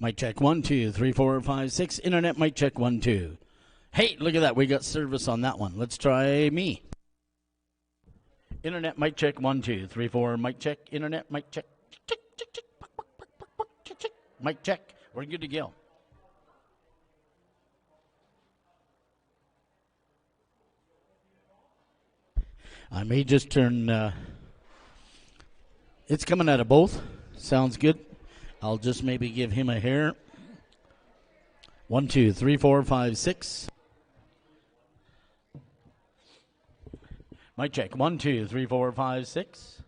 Mic check 1, 2, 3, 4, 5, 6. Internet mic check 1, 2. Hey, look at that. We got service on that one. Let's try me. Internet mic check 1, 2, 3, 4. Mic check. Internet mic check. Check, check, check. Mic check. We're good to go. I may just turn. It's coming out of both. Sounds good. I'll just maybe give him a hair. 1, 2, 3, 4, 5, 6. Mic check. 1, 2, 3, 4, 5, 6.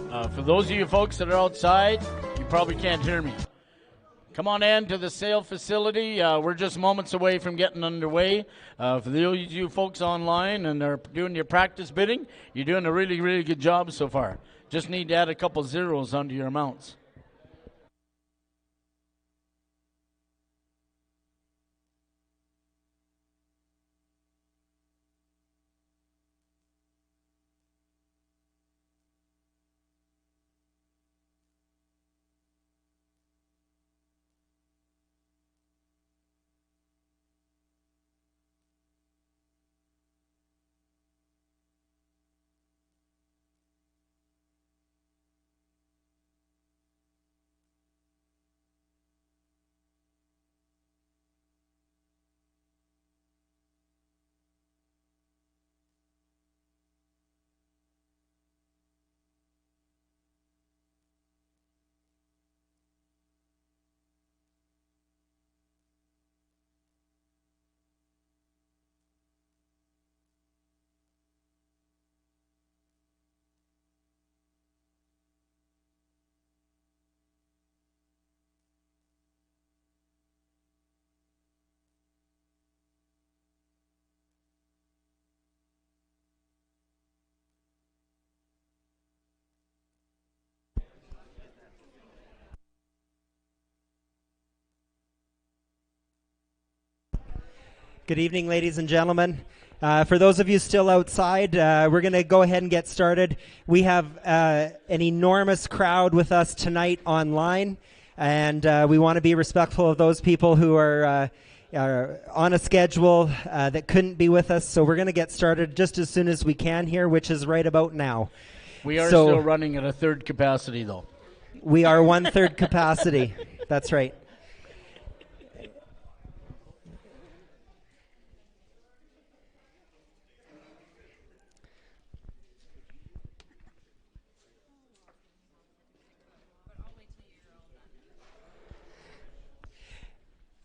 For those of you folks that are outside, you probably can't hear me. Come on in to the sale facility. We're just moments away from getting underway. For those of you folks online and are doing your practice bidding, you're doing a really, really good job so far. Just need to add a couple zeros onto your amounts. Good evening, ladies and gentlemen. For those of you still outside, we're going to go ahead and get started. We have an enormous crowd with us tonight online, and we want to be respectful of those people who are on a schedule that couldn't be with us. So we're going to get started just as soon as we can here, which is right about now. We are still running at a third capacity, though. We are 1/3 capacity. That's right.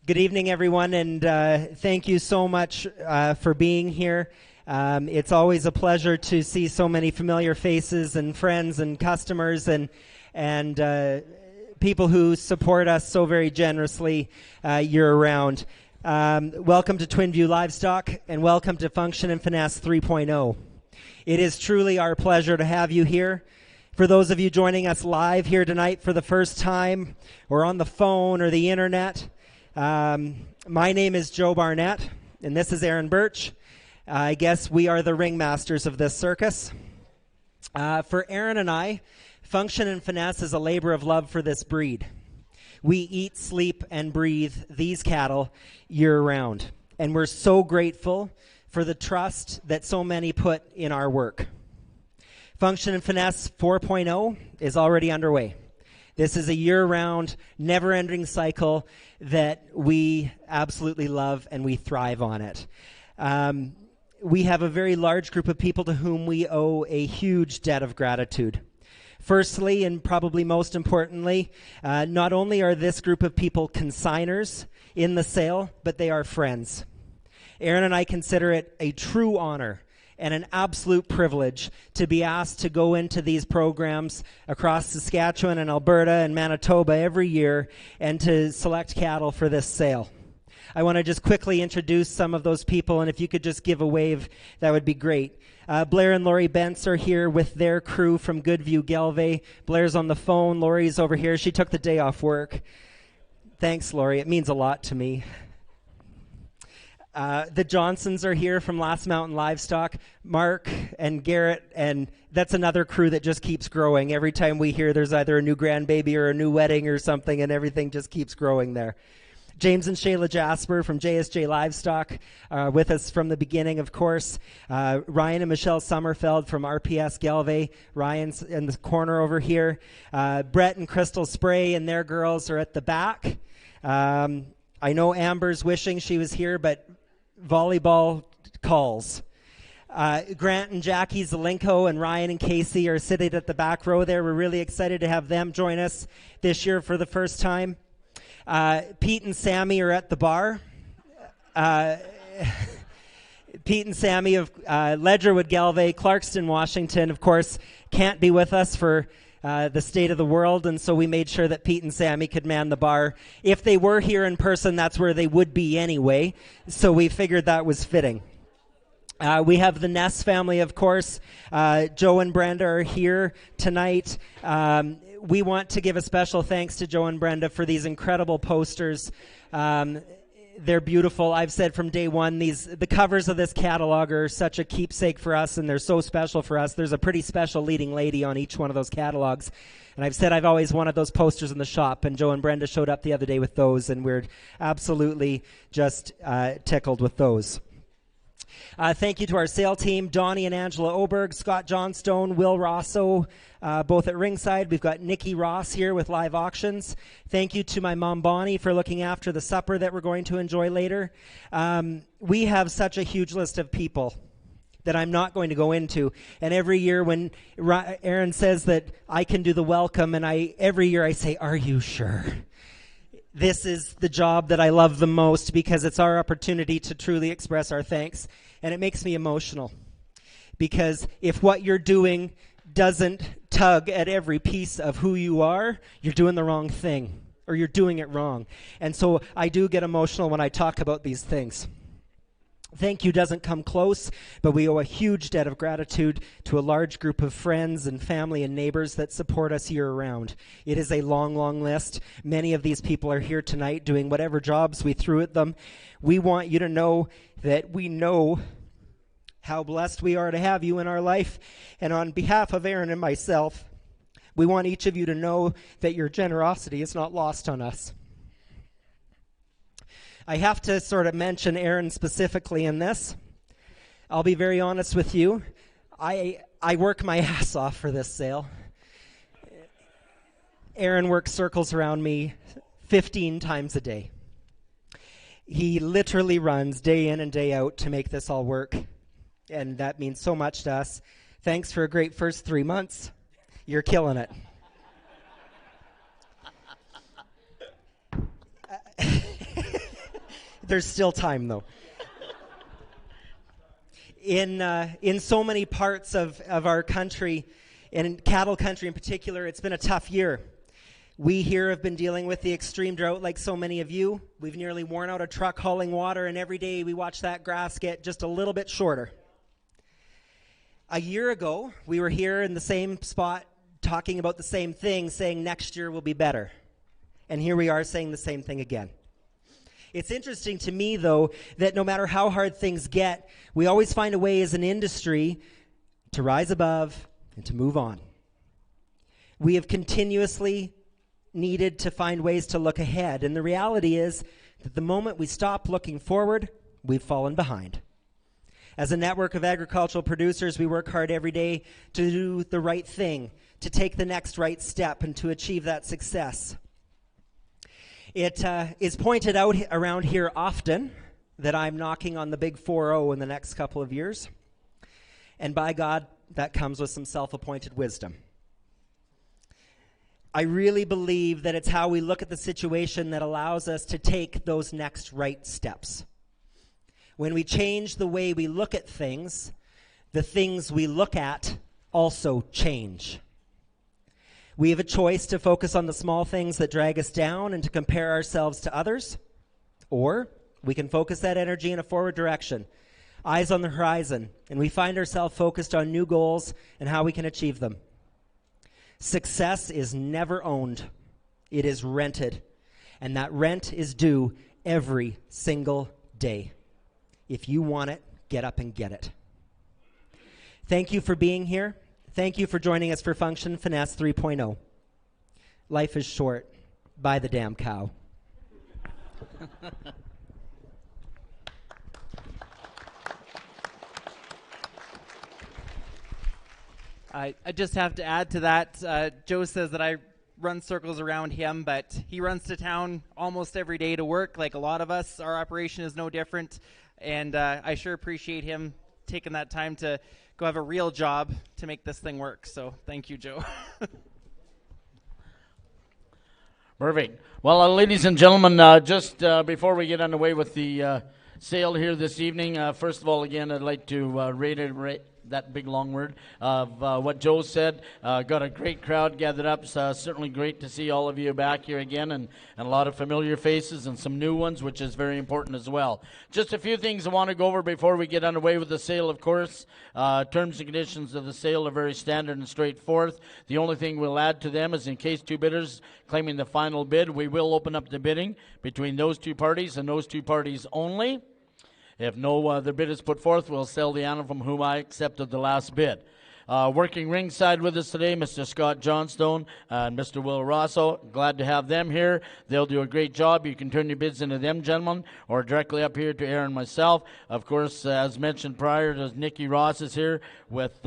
Good evening, everyone, and thank you so much for being here. It's always a pleasure to see so many familiar faces and friends and customers and people who support us so very generously year-round. Welcome to Twin View Livestock, and welcome to Function and Finesse 3.0. It is truly our pleasure to have you here. For those of you joining us live here tonight for the first time, or on the phone or the internet, my name is Joe Barnett, and this is Aaron Birch. I guess we are the ringmasters of this circus. For Aaron and I, Function and Finesse is a labor of love for this breed. We eat, sleep, and breathe these cattle year-round, and we're so grateful for the trust that so many put in our work. Function and Finesse 4.0 is already underway. This is a year-round, never-ending cycle that we absolutely love, and we thrive on it. We have a very large group of people to whom we owe a huge debt of gratitude. Firstly, and probably most importantly, not only are this group of people consigners in the sale, but they are friends. Aaron and I consider it a true honor and an absolute privilege to be asked to go into these programs across Saskatchewan and Alberta and Manitoba every year and to select cattle for this sale. I want to just quickly introduce some of those people, and if you could just give a wave, that would be great. Blair and Lori Bentz are here with their crew from Goodview Gelve. Blair's on the phone. Lori's over here. She took the day off work. Thanks, Lori. It means a lot to me. The Johnsons are here from Last Mountain Livestock, Mark and Garrett, and that's another crew that just keeps growing. Every time we hear there's either a new grandbaby or a new wedding or something, and everything just keeps growing there. James and Shayla Jasper from JSJ Livestock with us from the beginning, of course. Ryan and Michelle Sommerfeld from RPS Gelve. Ryan's in the corner over here. Brett and Crystal Spray and their girls are at the back. I know Amber's wishing she was here, but volleyball calls. Grant and Jackie Zelenko and Ryan and Casey are sitting at the back row there. We're really excited to have them join us this year for the first time. Pete and Sammy are at the bar. Pete and Sammy of Ledgerwood Gelve, Clarkston, Washington, of course, can't be with us for the state of the world, and so we made sure that Pete and Sammy could man the bar. If they were here in person, that's where they would be anyway, so we figured that was fitting. We have the Ness family, of course. Joe and Brenda are here tonight. We want to give a special thanks to Joe and Brenda for these incredible posters. They're beautiful. I've said from day one, the covers of this catalog are such a keepsake for us, and they're so special for us. There's a pretty special leading lady on each one of those catalogs. And I've said I've always wanted those posters in the shop, and Joe and Brenda showed up the other day with those, and we're absolutely just tickled with those. Thank you to our sale team, Donnie and Angela Oberg, Scott Johnstone, Will Rosso, both at ringside. We've got Nikki Ross here with live auctions. Thank you to my mom, Bonnie, for looking after the supper that we're going to enjoy later. We have such a huge list of people that I'm not going to go into. And every year when Aaron says that I can do the welcome, and every year I say, are you sure? This is the job that I love the most because it's our opportunity to truly express our thanks. And it makes me emotional because if what you're doing doesn't tug at every piece of who you are, you're doing the wrong thing or you're doing it wrong. And so I do get emotional when I talk about these things. Thank you doesn't come close, but we owe a huge debt of gratitude to a large group of friends and family and neighbors that support us year-round. It is a long, long list. Many of these people are here tonight doing whatever jobs we threw at them. We want you to know that we know how blessed we are to have you in our life. And on behalf of Aaron and myself, we want each of you to know that your generosity is not lost on us. I have to sort of mention Aaron specifically in this. I'll be very honest with you. I work my ass off for this sale. Aaron works circles around me 15 times a day. He literally runs day in and day out to make this all work, and that means so much to us. Thanks for a great first 3 months. You're killing it. There's still time, though. In so many parts of our country, and in cattle country in particular, it's been a tough year. We here have been dealing with the extreme drought like so many of you. We've nearly worn out a truck hauling water, and every day we watch that grass get just a little bit shorter. A year ago, we were here in the same spot talking about the same thing, saying next year will be better. And here we are saying the same thing again. It's interesting to me, though, that no matter how hard things get, we always find a way as an industry to rise above and to move on. We have continuously needed to find ways to look ahead, and the reality is that the moment we stop looking forward, we've fallen behind. As a network of agricultural producers, we work hard every day to do the right thing, to take the next right step, and to achieve that success. It is pointed out around here often that I'm knocking on the big 4-0 in the next couple of years. And by God, that comes with some self-appointed wisdom. I really believe that it's how we look at the situation that allows us to take those next right steps. When we change the way we look at things, the things we look at also change. We have a choice to focus on the small things that drag us down and to compare ourselves to others, or we can focus that energy in a forward direction, eyes on the horizon, and we find ourselves focused on new goals and how we can achieve them. Success is never owned. It is rented, and that rent is due every single day. If you want it, get up and get it. Thank you for being here. Thank you for joining us for Function Finesse 3.0. Life is short. Buy the damn cow. I just have to add to that. Joe says that I run circles around him, but he runs to town almost every day to work, like a lot of us. Our operation is no different, and I sure appreciate him taking that time to go have a real job to make this thing work. So thank you, Joe. Perfect. Well, ladies and gentlemen, just before we get underway with the sale here this evening, first of all, again, I'd like to that big long word of what Joe said. Got a great crowd gathered up. Certainly great to see all of you back here again, and a lot of familiar faces and some new ones, which is very important as well. Just a few things I want to go over before we get underway with the sale, of course. Terms and conditions of the sale are very standard and straightforward. The only thing we'll add to them is in case two bidders claiming the final bid, we will open up the bidding between those two parties and those two parties only. If no other bid is put forth, we'll sell the animal from whom I accepted the last bid. Working ringside with us today, Mr. Scott Johnstone and Mr. Will Rosso. Glad to have them here. They'll do a great job. You can turn your bids into them, gentlemen, or directly up here to Aaron and myself. Of course, as mentioned prior, Nikki Ross is here with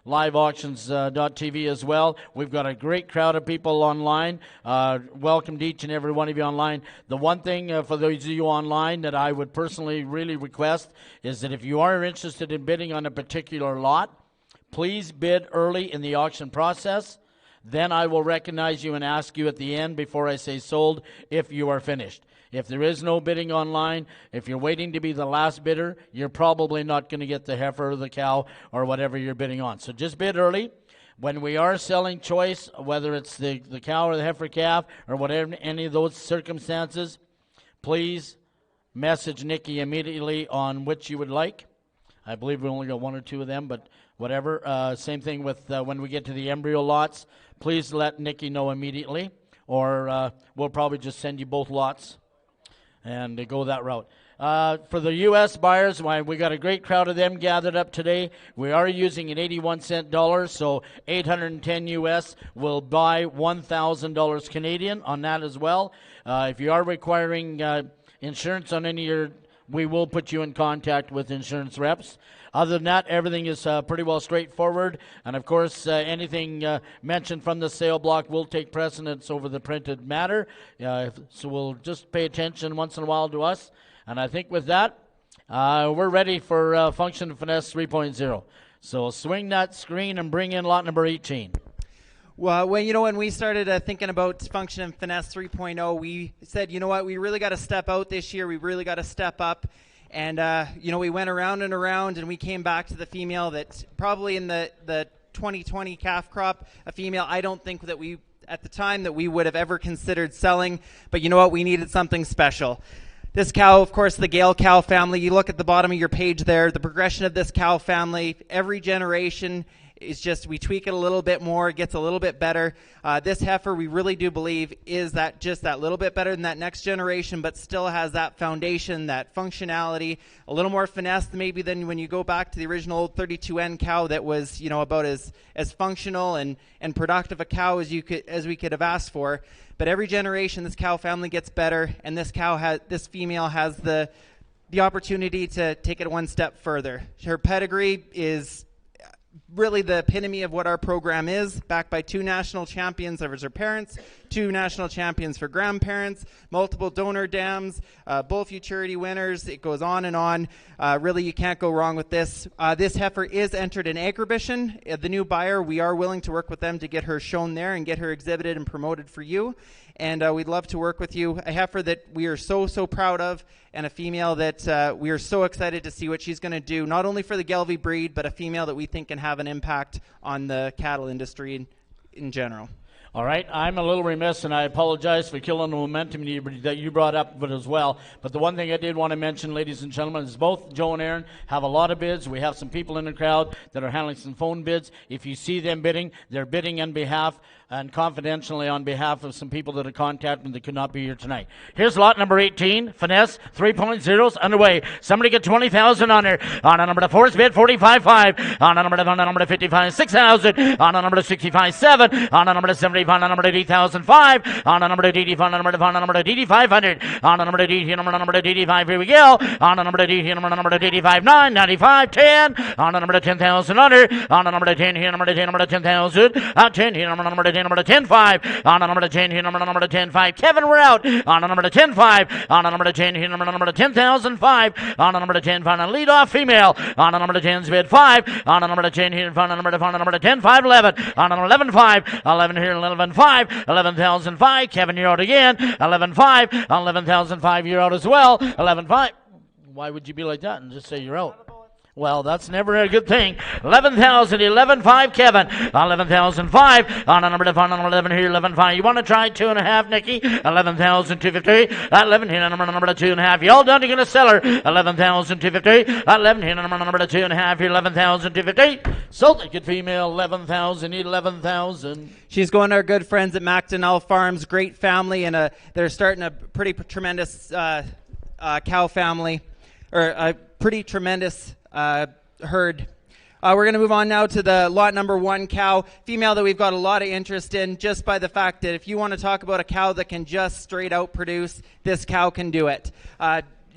liveauctions.tv as well. We've got a great crowd of people online. Welcome to each and every one of you online. The one thing for those of you online that I would personally really request is that if you are interested in bidding on a particular lot, please bid early in the auction process. Then I will recognize you and ask you at the end before I say sold if you are finished. If there is no bidding online, if you're waiting to be the last bidder, you're probably not going to get the heifer or the cow or whatever you're bidding on. So just bid early. When we are selling choice, whether it's the cow or the heifer calf or whatever, any of those circumstances, please message Nikki immediately on which you would like. I believe we only got one or two of them, but whatever. Same thing with when we get to the embryo lots. Please let Nikki know immediately, or we'll probably just send you both lots and go that route. For the U.S. buyers, we got a great crowd of them gathered up today. We are using an 81-cent dollar, so 810 U.S. will buy $1,000 Canadian on that as well. If you are requiring insurance on any of your, we will put you in contact with insurance reps. Other than that, everything is pretty well straightforward. And, of course, anything mentioned from the sale block will take precedence over the printed matter. So we'll just pay attention once in a while to us. And I think with that, we're ready for Function and Finesse 3.0. So swing that screen and bring in lot number 18. Well, when we started thinking about Function and Finesse 3.0, we said, you know what, we really got to step out this year. We really got to step up. And, we went around and around, and we came back to the female that probably in the 2020 calf crop, a female I don't think that we, at the time, that we would have ever considered selling. But you know what? We needed something special. This cow, of course, the Gale cow family, you look at the bottom of your page there, the progression of this cow family, every generation is just, we tweak it a little bit more, it gets a little bit better. This heifer, we really do believe, is that just that little bit better than that next generation, but still has that foundation, that functionality, a little more finesse maybe than when you go back to the original old 32N cow that was, about as functional and productive a cow as we could have asked for. But every generation, this cow family gets better, and this female has the opportunity to take it one step further. Her pedigree is really the epitome of what our program is, backed by 2 national champions as her parents, 2 national champions for grandparents, multiple donor dams, bull futurity winners. It goes on and on. Really, you can't go wrong with this. This heifer is entered in Agribition. The new buyer, we are willing to work with them to get her shown there and get her exhibited and promoted for you. And we'd love to work with you. A heifer that we are so, so proud of, and a female that we are so excited to see what she's going to do, not only for the Gelbvieh breed, but a female that we think can have an impact on the cattle industry in general. All right, I'm a little remiss, and I apologize for killing the momentum that you brought up but as well. But the one thing I did want to mention, ladies and gentlemen, is both Joe and Aaron have a lot of bids. We have some people in the crowd that are handling some phone bids. If you see them bidding, they're bidding on behalf and confidentially on behalf of some people that are contacting that could not be here tonight. Here's lot number 18, Finesse 3.0's underway. Somebody get 20,000 on there. On a number to 4's bid 45.5. On a number to 55, 6,000. On a number to 65, 7. On a number to 75, on a number to 80,005. On a number to 80, on a number to 8500. On a number to 80, number to 85. Here we go. On a number to 80, number to 85, 9, 95, 10. On a number to 10,000 under. On a number to 10 here, number to 10, number to 10,000. 10 here, number to 10, number to 10.5. On a number to 10 here, number to 10.5. Kevin, we're out. On a number to 10.5. On a number to 10 here, number to 10,005. On a number to 10, find a lead off female. On a number to 10's bid 5. On a number to 10 here, find a number to 10, 5, 11. On a number 11.5. 11 here, 11.5. 11,005. Kevin, you're out again. 11.5. 11,005, you're out as well. 11.5. Why would you be like that and just say you're out? Well, that's never a good thing. 11,000, 11,500, Kevin. 11,500 on a number to 11 here, 11,500. You want to try 2.5, Nikki? 11,250. 11 here, number to 2.5. You all done? You're going to sell her. 11,250. 11 here, number to 2.5 here, 11,250. Sold it, good female. 11,000, 11,000. She's going to our good friends at Macdonell Farms. Great family, and they're starting a pretty tremendous cow family, or a pretty tremendous herd. We're going to move on now to the lot number 1 cow, female that we've got a lot of interest in, just by the fact that if you want to talk about a cow that can just straight out produce, this cow can do it.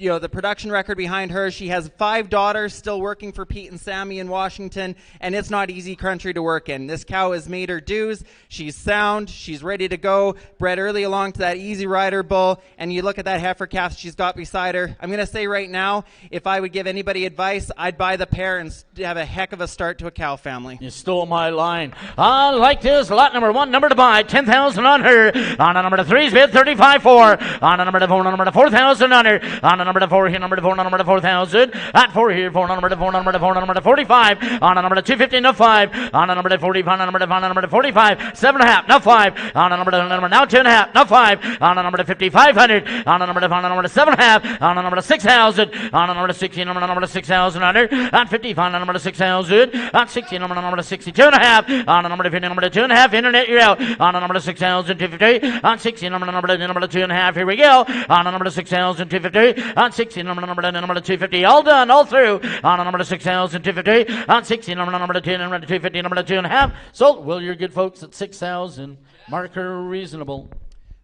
The production record behind her, she has 5 daughters still working for Pete and Sammy in Washington, and it's not easy country to work in. This cow has made her dues. She's sound. She's ready to go. Bred early along to that Easy Rider bull, and you look at that heifer calf she's got beside her. I'm going to say right now, if I would give anybody advice, I'd buy the pair and have a heck of a start to a cow family. You stole my line. Like this, lot number 1, number to buy, 10,000 on her. On a number to 3's bid, 35.4. On a number to 4, number to 4,000 on her. On a number to 4 here, number to 4, number to 4,000. At 4 here, 4, number to 4, number to 4, number to 45. On a number to 250, no 5. On a number to 45, on a number to 5, number to 45. 7.5, no 5. On a number to now 2.5, no 5. On a number to 5,500. On a number to 5, number to 7.5. On a number to 6,000. On a number to 16, number to 6,000 under. At 55, number to 6,000. At 60, number to 62.5. On a number to 50, number to 2.5. Internet, you're out. On a number to 6,250. On 60, number to 2.5. Here we go. On a number to 6,250. On 60, number to 250. All done, all through. On a number to 6,250. On 60, number to 10, number to 250, number to 2.5. Sold. Well, you're good folks at 6,000. Mark her reasonable.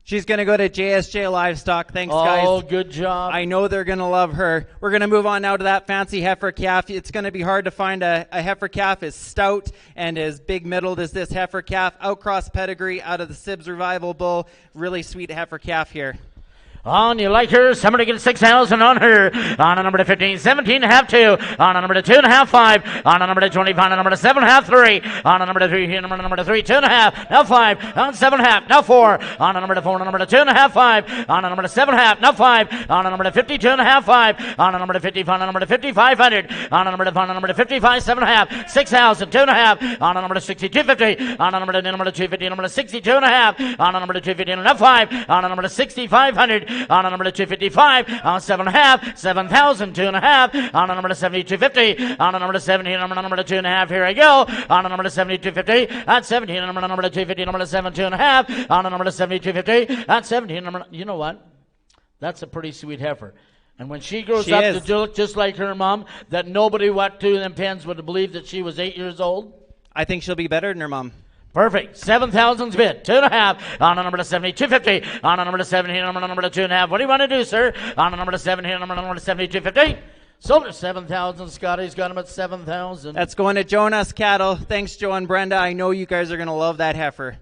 She's going to go to JSJ Livestock. Thanks, guys. Oh, good job. I know they're going to love her. We're going to move on now to that fancy heifer calf. It's going to be hard to find a heifer calf as stout and as big-middled as this heifer calf. Outcross pedigree out of the Sibs Revival Bull. Really sweet heifer calf here. On, you like her? Somebody get 6,000 on her. On a number to 15, 17.5 2. On a number to 2.5 5. On a number to 25, on a number to 7.5 3. On a number to 3, here, number to 3, 2.5. Now 5. On 7.5. Now 4. On a number to 4, number to 2.5 5. On a number to 7.5. Now 5. On a number to 52.5 5. On a number to 55, on a number to 5,500. On a number to 5, on a number to 55, 7.5. 6,000, 2.5. On a number to 62.50. On a number to 250, number to 62.5. On a number to 250, now 5. On a number to 6,500. On a number to 255, on 7.5, 7,000, 2.5, on a number to 72.50, on a number to 70, on a number to 2.5, here I go, on a number to 72.50, at 17, on a number to 250, number to 7, 2.5, on a number to 72.50, at 17, number, you know what? That's a pretty sweet heifer. And when she grows up to look just like her mom, that nobody what to them pens would believe that she was 8 years old. I think she'll be better than her mom. Perfect. 7,000's bid. 2.5 on a number to 72.50. On a number to 7 here, on a number to 2.5. What do you want to do, sir? On a number to 7 here, on a number to 72.50. Sold at 7,000. Scotty's got him at 7,000. That's going to Jonas Cattle. Thanks, Joe and Brenda. I know you guys are going to love that heifer.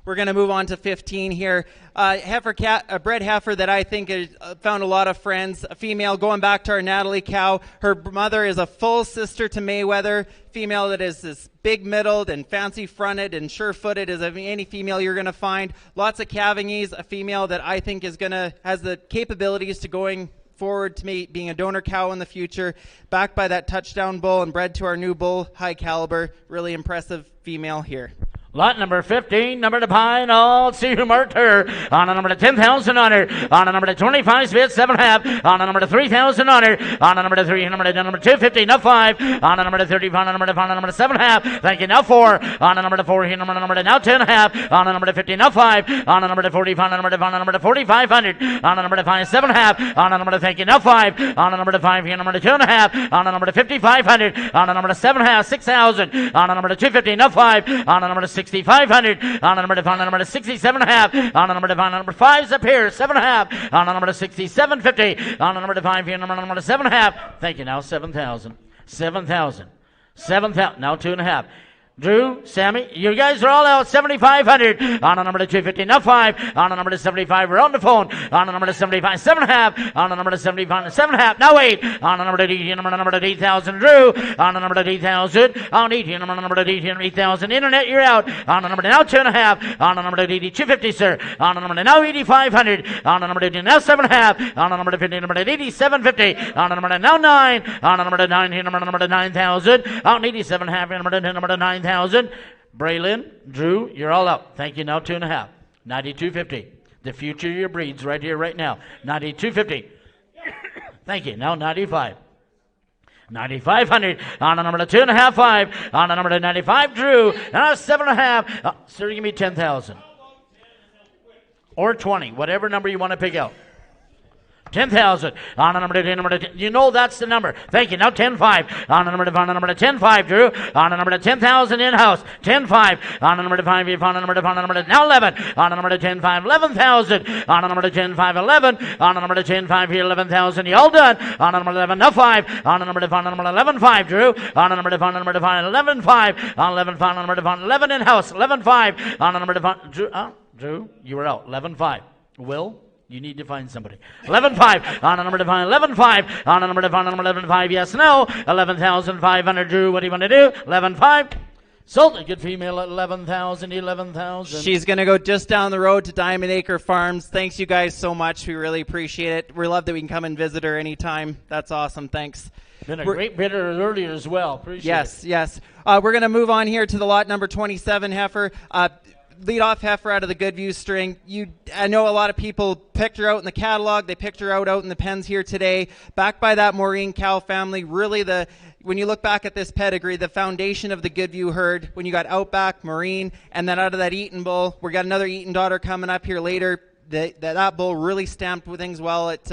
We're going to move on to 15 here. A bred heifer that I think has found a lot of friends. A female going back to our Natalie cow. Her mother is a full sister to Mayweather. Female that is this big-middled and fancy-fronted and sure-footed as any female you're going to find. Lots of calving ease. A female that I think has the capabilities to going forward to me being a donor cow in the future. Backed by that touchdown bull and bred to our new bull, high caliber. Really impressive female here. Lot number 15, number to Pine. Oh, let's see who marked her. On a number to 10,000 on her. On a number to 25, bid 7.5. On a number to 3,000 on her. On a number to 3, number to 250, now 5. On a number to 30, on a number to 5, on a number to 7.5. Thank you, now 4. On a number to 4, here, number to now 10.5. On a number to 50, now 5. On a number to 40, on a number to 5, on a number to 4,500. On a number to 5, 7.5. On a number to thank you, now 5. On a number to 5, here, number to 2.5. On a number to 5,500. On a number to 7.5, 6,000. On a number to 250, now 5. On a number to 6,500 on a number to 67.5 on a number to 5's up here 7.5 on a number to 67.50 on a number to 5 here number to 7.5. Thank you. Now 7,000 now 2.5. Drew, Sammy, you guys are all out. 7,500 on a number to 250. Now 5 on a number to 75. We're on the phone on a number to 75. 7.5 on a number to 75. 7.5. Now 8 on a number to 18. Number to 8,000. Drew on a number to 8,000. On 18. Number to 18. 8,000. Internet, you're out on a number to now 2.5 on a number to 80. 250, sir. On a number to now 8,500 on a number to now 7.5 on a number to 50. Number to 87.50 on a number to now 9 on a number to 9. Number to 9,000 on 87.5. Number to 9,000. Braylon, Drew, you're all up. Thank you. Now 2.5. 92.50. The future of your breeds right here, right now. 92.50. Thank you. Now 95. 9,500 on a number to 2.5. 5 on a number to 95. Drew, now 7.5. Sir, give me 10,000 or 20, whatever number you want to pick out. 10,000 on a number to 10, number to 10. You know that's the number. Thank you. Now 10.5 on a number to 10.5, Drew. On a number to 10,000 in-house. 10.5 on a number to 5, on a number to now 11 on a number to 10.5, 11,000 on a number to 10.5, 11 on a number to 10.5 here, 11,000. You all done on a number to 11. Now 5 on a number to 11.5, Drew. On a number to 5, 11.5 on 11.5 on a number to 11 in-house. 11.5 on a number to 5. Drew, you were out. 11.5. Will? You need to find somebody. 11.5 on a number to 5. 11.5 on a number to 5. 11.5. Yes, no. 11,500. Drew, what do you want to do? 11.5. Sold a good female at 11,000. 11,000. She's going to go just down the road to Diamond Acre Farms. Thanks, you guys, so much. We really appreciate it. We love that we can come and visit her anytime. That's awesome. Thanks. Been a great bidder earlier as well. Appreciate it. Yes. We're going to move on here to the lot number 27 heifer. Lead off heifer out of the Goodview string. I know a lot of people picked her out in the catalog. They picked her out in the pens here today. Backed by that Maureen cow family. Really, when you look back at this pedigree, the foundation of the Goodview herd, when you got Outback, Maureen, and then out of that Eaton bull, we got another Eaton daughter coming up here later. That bull really stamped with things well at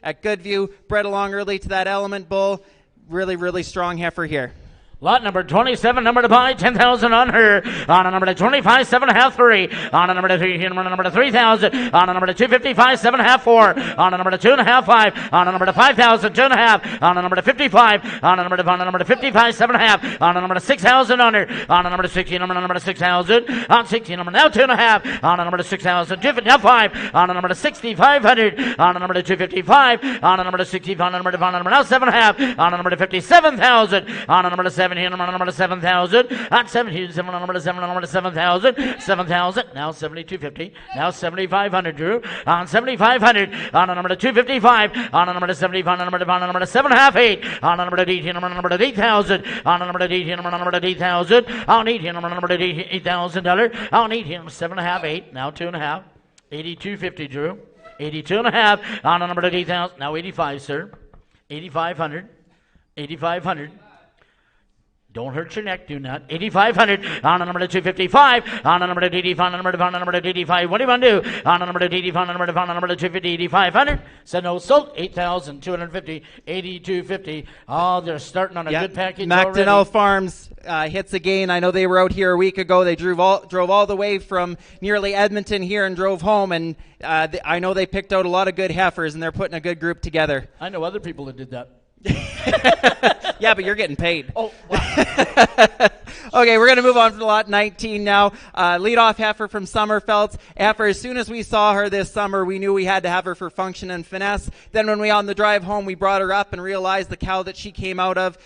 Goodview. Bred along early to that Element bull. Really, really strong heifer here. Lot number 27, number to buy, 10,000 on her. On a number to 25, 7.5, 3. On a number to 3, number to 3,000. On a number to 255, 7.5, 4. On a number to 2.5, 5. On a number to 5,000, 2.5. On a number to 55. On a number to 55, 7.5. On a number to 6,000 on her. On a number to 60, number to 6,000. On 60, number now 2.5. On a number to 6,000, 250, now 5. On a number to 6,500. On a number to 255. On a number to 65. On a number now 7.5. On a number to 57,000. On a number to 7 here, number to 7,000. On 17, 7 on number to 7,000. 7,000. Now 7,250. Now 7,500, Drew. On 7,500. On a number to 255. On a number to 75. On a number to 7.5, 8. On a number to 18. Number to 8,000. On a number to 18. Number to 8,000. On 18. Number to $8,000. On 18. 7.5, 8. Now 2.5. 82.50, Drew. 82.5. On a number to 8,000. Now 85, sir. 8,500. 8,500. Don't hurt your neck, do not. 8,500 on a number to 255. On a number to 85. On a number to 85. What do you want to do? On a number to 85. On a number to 250. 8,500. Said no, sold. 8,250. 8,250. Oh, they're starting on a good package already. MacDonnell Farms hits again. I know they were out here a week ago. They drove all the way from nearly Edmonton here and drove home. And I know they picked out a lot of good heifers, and they're putting a good group together. I know other people that did that. Yeah, but you're getting paid. Oh, wow. Okay, we're going to move on to lot 19 now. Leadoff heifer from Summerfelt. Heifer, as soon as we saw her this summer, we knew we had to have her for Function and Finesse. Then when we on the drive home, we brought her up and realized the cow that she came out of,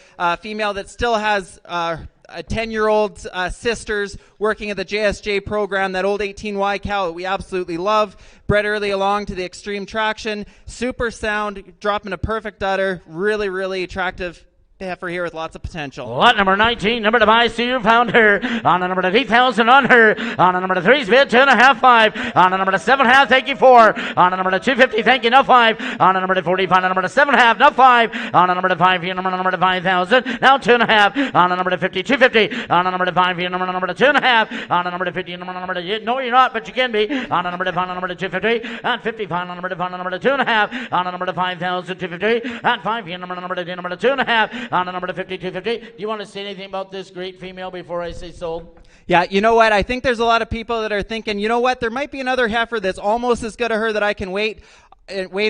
female that still has a 10-year-old sisters working at the JSJ program, that old 18Y cow that we absolutely love. Bred early along to the Extreme Traction. Super sound, dropping a perfect udder. Really, really attractive heifer here with lots of potential. Lot number 19, number to buy, see you found her. On a number to 8,000 on her. On a number to 3's bid, 2.5, 5. On a number to 7.5, thank you, 4. On a number to 250, thank you, no 5. On a number to 45, on a number to 7.5, no 5. On a number to 5 here, number to 5,000, now 2.5. On a number to 50, 250. On a number to 5 here, number to 2.5. On a number to 50, number to, no you're not, but you can be. On a number to 5, on a number to 250. On 55, on a number to 5, on a number to 2.5. On a number to 5,000, 250. On 5 here, number to 2.5. On a number to 50, 250. Do you want to say anything about this great female before I say sold? Yeah, you know what? I think there's a lot of people that are thinking, you know what? There might be another heifer that's almost as good as her that I can wait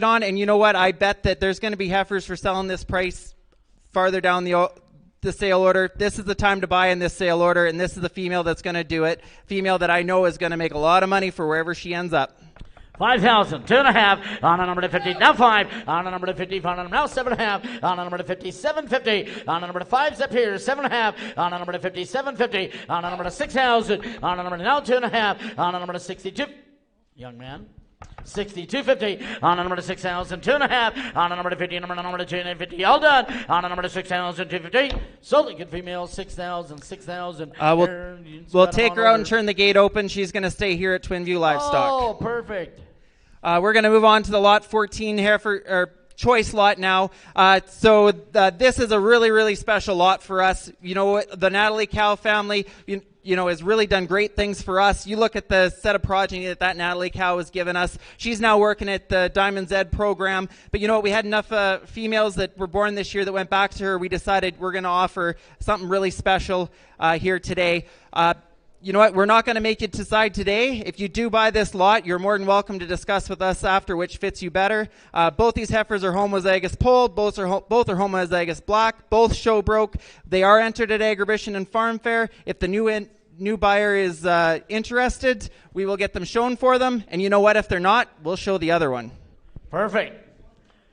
on. And you know what? I bet that there's going to be heifers for selling this price farther down the the sale order. This is the time to buy in this sale order, and this is the female that's going to do it. Female that I know is going to make a lot of money for wherever she ends up. 5,000, 2.5 on a number to 50, now 5 on a number to 50, on a now 7.5 on a number to 50, 750 on a number to 5's up here, 7.5 on a number to 50, 750 on a number to 6,000 on a number to now 2.5 on a number to 62. Young man. 62.50 on a number to 6,000, 2.5 on a number to 50, number to 250, all done on a number to 6,250. Sold it, good female, 6,000, 6,000. We'll take her out and turn the gate open. She's going to stay here at Twin View Livestock. Oh, perfect. We're going to move on to the lot 14 heifer or choice lot now. This is a really, really special lot for us. You know, the Natalie cow family, you know, has really done great things for us. You look at the set of progeny that Natalie cow has given us. She's now working at the Diamond Z program. But you know what? We had enough females that were born this year that went back to her. We decided we're going to offer something really special here today. You know what? We're not going to make you decide today. If you do buy this lot, you're more than welcome to discuss with us after which fits you better. Both these heifers are homozygous polled. Both are homozygous black. Both show broke. They are entered at Agribition and Farm Fair. If the new buyer is interested, we will get them shown for them. And you know what? If they're not, we'll show the other one. Perfect.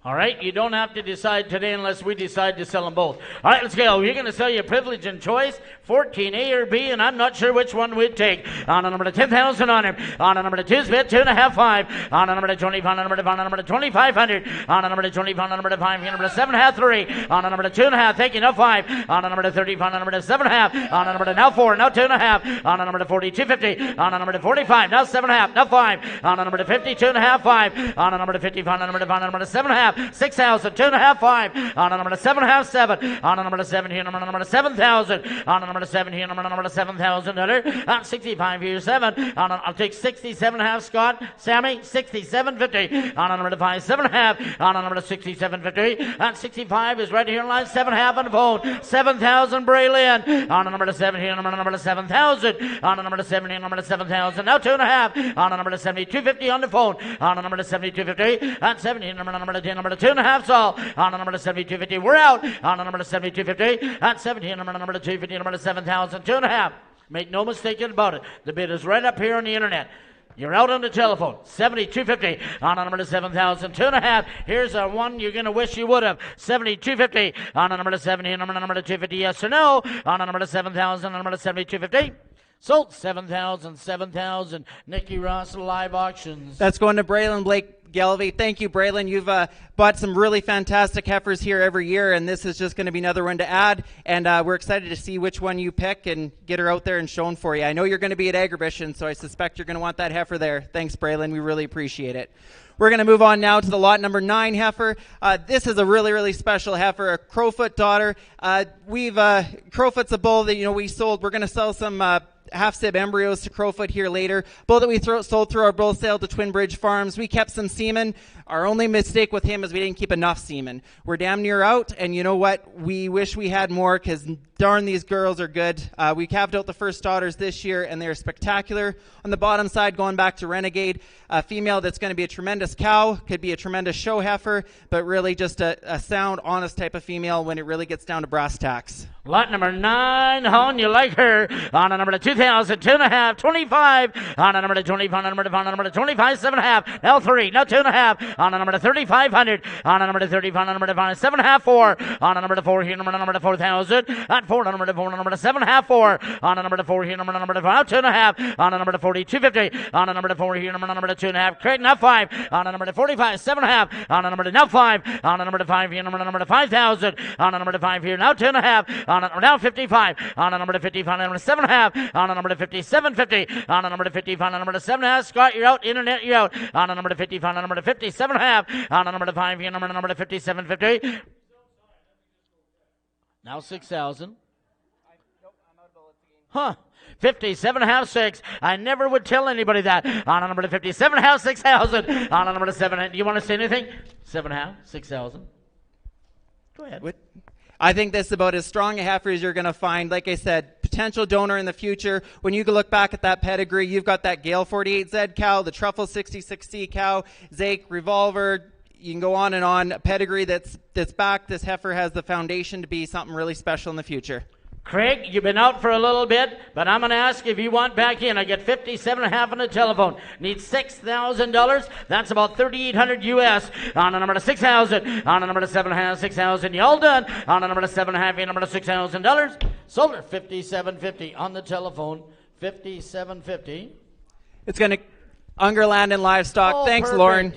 All right, you don't have to decide today unless we decide to sell them both. All right, let's go. You're going to sell your privilege and choice, 14 A or B, and I'm not sure which one we'd take. On a number to 10,000 on him. On a number to 2's bid, 2.5, 5. On a number to 20, on a number to 2,500. On a number to 20, on a number to 5, on a number to 7.5, 3. On a number to 2.5, thank you, now 5. On a number to 30, on a number to 7.5. On a number to now 4, now 2.5. On a number to 40, 250. On a number to 45, now 7.5, now 5. On a number to 50, 2.5, 5. On a number to 50, on a number to 7.5. 6,000, 2.5, 5. On a number to 7.5, 7. On a number to 7 here, number to 7,000. On a number to 7 here, number to 7,000. On 65 here, 7. I'll take 67.5, Scott. Sammy, 67.50. On a number to 5, 7.5. On a number to 67.50. On 65 is right here in line, 7.5 on the phone. 7,000, Braylon. On a number to 7 here, number to 7,000. On a number to 7 here, number to 7,000. Now 2.5. On a number to 72.50 on the phone. On a number to 72.50. On 70, number to 10, number to 2.5 all. On a number to 72.50, we're out. On a number to 72.50. At 17, number to 250, number to 7,000, 2.5. Make no mistake about it. The bid is right up here on the internet. You're out on the telephone. 72.50 on a number to 7,000, 2.5. Here's a one you're going to wish you would have. 72.50 on a number to 70, number to 250, yes or no. On a number to 7,000, number to 72.50. Sold 7,000, 7,000. Nikki Ross, live auctions. That's going to Braylon Blake Galvey. Thank you, Braylon. You've bought some really fantastic heifers here every year, and this is just going to be another one to add. And we're excited to see which one you pick and get her out there and shown for you. I know you're going to be at Agribition, so I suspect you're going to want that heifer there. Thanks, Braylon. We really appreciate it. We're going to move on now to the lot number 9 heifer. This is a really, really special heifer, a Crowfoot daughter. Crowfoot's a bull that we sold. We're going to sell some half-sib embryos to Crowfoot here later. Bull that we sold through our bull sale to Twin Bridge Farms. We kept some semen. Our only mistake with him is we didn't keep enough semen. We're damn near out, and you know what? We wish we had more because darn, these girls are good. We calved out the first daughters this year, and they're spectacular. On the bottom side, going back to Renegade, a female that's going to be a tremendous cow, could be a tremendous show heifer, but really just a sound, honest type of female when it really gets down to brass tacks. Lot number 9, Hon, you like her. On a number to 2,000, 2.5, 25. On a number to 20, on a number to 25, 7.5. Now 3, now 2.5. On a number to 3,500. On a number to 30, on a number to 7.5, 4. On a number to 4 here, number to 4,000. On 4, number to 7.5, 4. On a number to 4 here, number to 5, 2.5. On a number to 40, 250. On a number to 4 here, number to 2.5. Craig, now 5. On a number to 45, 7.5. On a number to now 5. On a number to 5 here, number to 5,000. On a number to 5 here, now 2.5. On a now 55. On a number to 55, on a number to 7.5. On a number to 57.50. On a number to 55, on a number to 7.5. Scott, you're out. Internet, you're out. On a number to 55, on a number to 57.5. On a number to 5 here, number to 57.50. Now 6,000. Huh. 57.5, 6. I never would tell anybody that. On a number to 57.5, 6,000. On a number to 7. Do you want to say anything? 7.5, 6,000. Go ahead. What? I think this is about as strong a heifer as you're going to find. Like I said, potential donor in the future. When you look back at that pedigree, you've got that Gale 48Z cow, the Truffle 66C cow, Zake, Revolver. you can go on and on. Pedigree that's back. This heifer has the foundation to be something really special in the future. Craig, you've been out for a little bit, but I'm going to ask if you want back in. I get 57.5 on the telephone. Need $6,000. That's about $3,800 US. On a number to 6,000. On a number to 7.5, 6,000. You all done? On a number to 7.5, number to $6,000. Sold her $57.50 on the telephone. $57.50. It's going to Unger Land and Livestock. Oh, thanks, perfect. Lauren.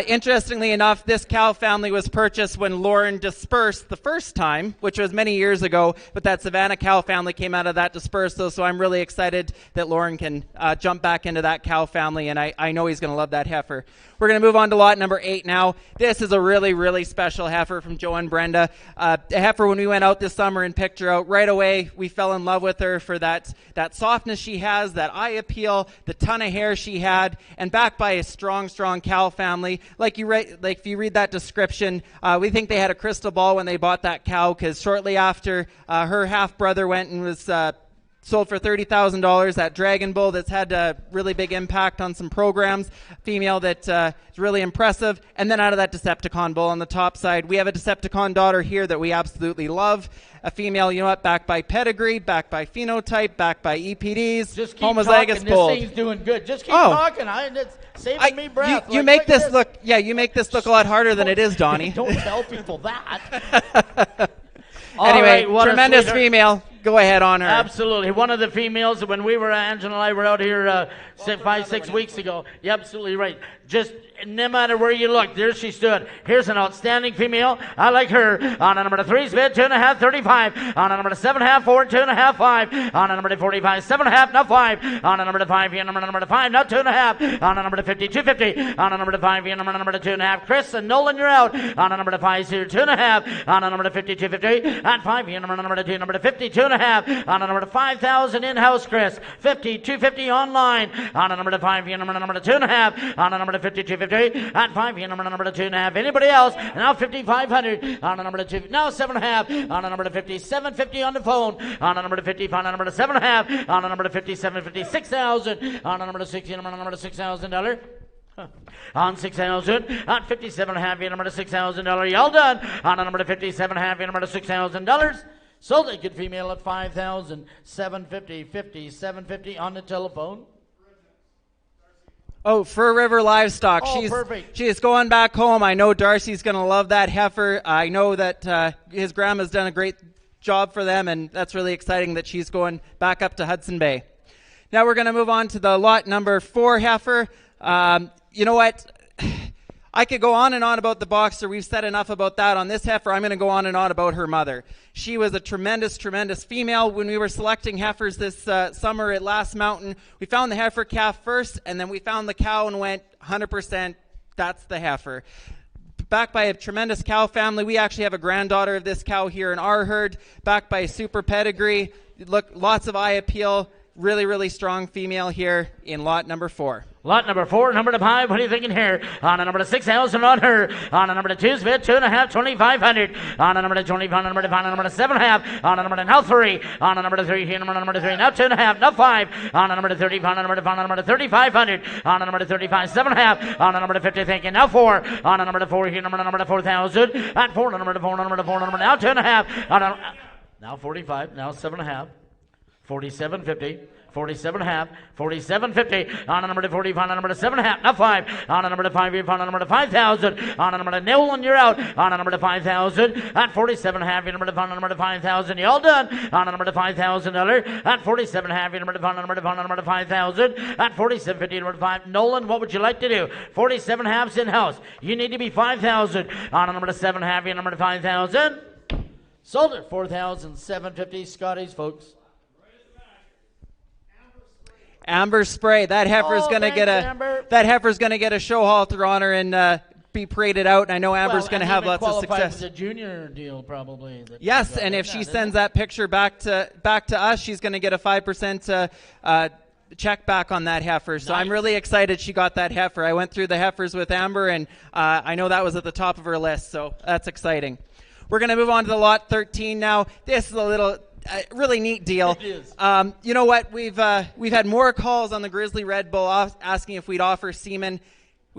Interestingly enough, this cow family was purchased when Lauren dispersed the first time, which was many years ago, but that Savannah cow family came out of that dispersal, so I'm really excited that Lauren can jump back into that cow family, and I know he's going to love that heifer. We're going to move on to lot number 8 now. This is a really, really special heifer from Joe and Brenda. A heifer, when we went out this summer and picked her out, right away we fell in love with her for that softness she has, that eye appeal, the ton of hair she had, and backed by a strong, strong cow family. Like if you read that description, we think they had a crystal ball when they bought that cow, because shortly after her half-brother went and was sold for $30,000, that Dragon Bull that's had a really big impact on some programs, female that is really impressive, and then out of that Decepticon Bull on the top side, we have a Decepticon daughter here that we absolutely love, a female, you know what, backed by pedigree, backed by phenotype, backed by EPDs, Just keep homozygous talking. bull. This thing's doing good. Just keep talking. It's saving me breath. You make this look, you make this look a lot harder than it is, Donnie. Don't tell people that. Anyway, All right, tremendous female. Go ahead on her. Absolutely. One of the females, when Angela and I were out here 5-6 weeks ago, you're absolutely right. Just no matter where you look, there she stood. Here's an outstanding female. I like her. On a number to 3, bid 2.5, 35. On a number to 7.5, 4, 2.5, 5. On a number to 45, 7.5, now 5. On a number to 5, number to 5, now 2.5. On a number to 50, 250. On a number to 5, number to 2.5. Chris and Nolan, you're out. On a number to 5, here 2.5. On a number to 50, 250. At 5, number to 2, number to 50, 2.5. On a number to 5,000 in-house, Chris. 50, 250 online. On a number to 5, number to 2.5. On a number to 50, 250. At 5, number to 2.5. Anybody else? Now 5,500. On a number to 2. Now 7.5. On a number to 50, 750 on the phone. On a number to 50, on a number to 7.5. On a number to 50, 750, 6,000. On a number to 60, number to $6,000. On 6,000, on 57.5, number to $6,000. Y'all done. On a number to 57.5, number to $6,000. Sold a good female at 5,000, 750, 50, 750 on the telephone. Oh, Fur River Livestock. Oh, perfect. She's going back home. I know Darcy's going to love that heifer. I know that his grandma's done a great job for them, and that's really exciting that she's going back up to Hudson Bay. Now we're going to move on to the lot number 4 heifer. You know what? I could go on and on about the boxer. We've said enough about that. On this heifer, I'm going to go on and on about her mother. She was a tremendous, tremendous female. When we were selecting heifers this summer at Last Mountain, we found the heifer calf first, and then we found the cow and went 100%, that's the heifer. Backed by a tremendous cow family. We actually have a granddaughter of this cow here in our herd, backed by a super pedigree. Look, lots of eye appeal. Really, really strong female here in lot number 4. Lot number 4, number to 5, what are you thinking here? On a number to 6,000 on her. On a number to 2, bid 2.5, 2,500. On a number to 20, on a number to 5, on a number to 7.5. On a number to now 3. On a number to 3, here, number to 3, now 2.5, now 5. On a number to 30, on a number to 5, on a number to 3,500. On a number to 35, 7.5. On a number to 50, thinking now 4. On a number to 4, here, number to 4,000. At 4, number to 4, number to 4, number now 2.5. On a, now 45, now 7.5. 47.50. 47.5, 47.50, on a number to 40, on a number to 7.5, now 5, on a number to 5, on a number to 5,000, on a number to Nolan, you're out, on a number to 5,000, at 47.5, your number to 5,000, you all done, on a number to $5,000, at 47.5, your number to 5,000, at 47.50, number to 5, Nolan, what would you like to do? 47 halves in-house, you need to be 5,000, on a number to 7.5, your number to 5,000, sold at 4,750, Scotty's, folks. Amber Spray. That heifer's going to get a show halter on her and be paraded out. And I know Amber's going to have lots of success. For the junior deal, probably. Yes, and if she sends that picture back to us, she's going to get a 5% check back on that heifer. So nice. I'm really excited she got that heifer. I went through the heifers with Amber, and I know that was at the top of her list. So that's exciting. We're going to move on to the lot 13 now. This is a little really neat deal. It is. You know what? We've had more calls on the Grizzly Red Bull asking if we'd offer semen.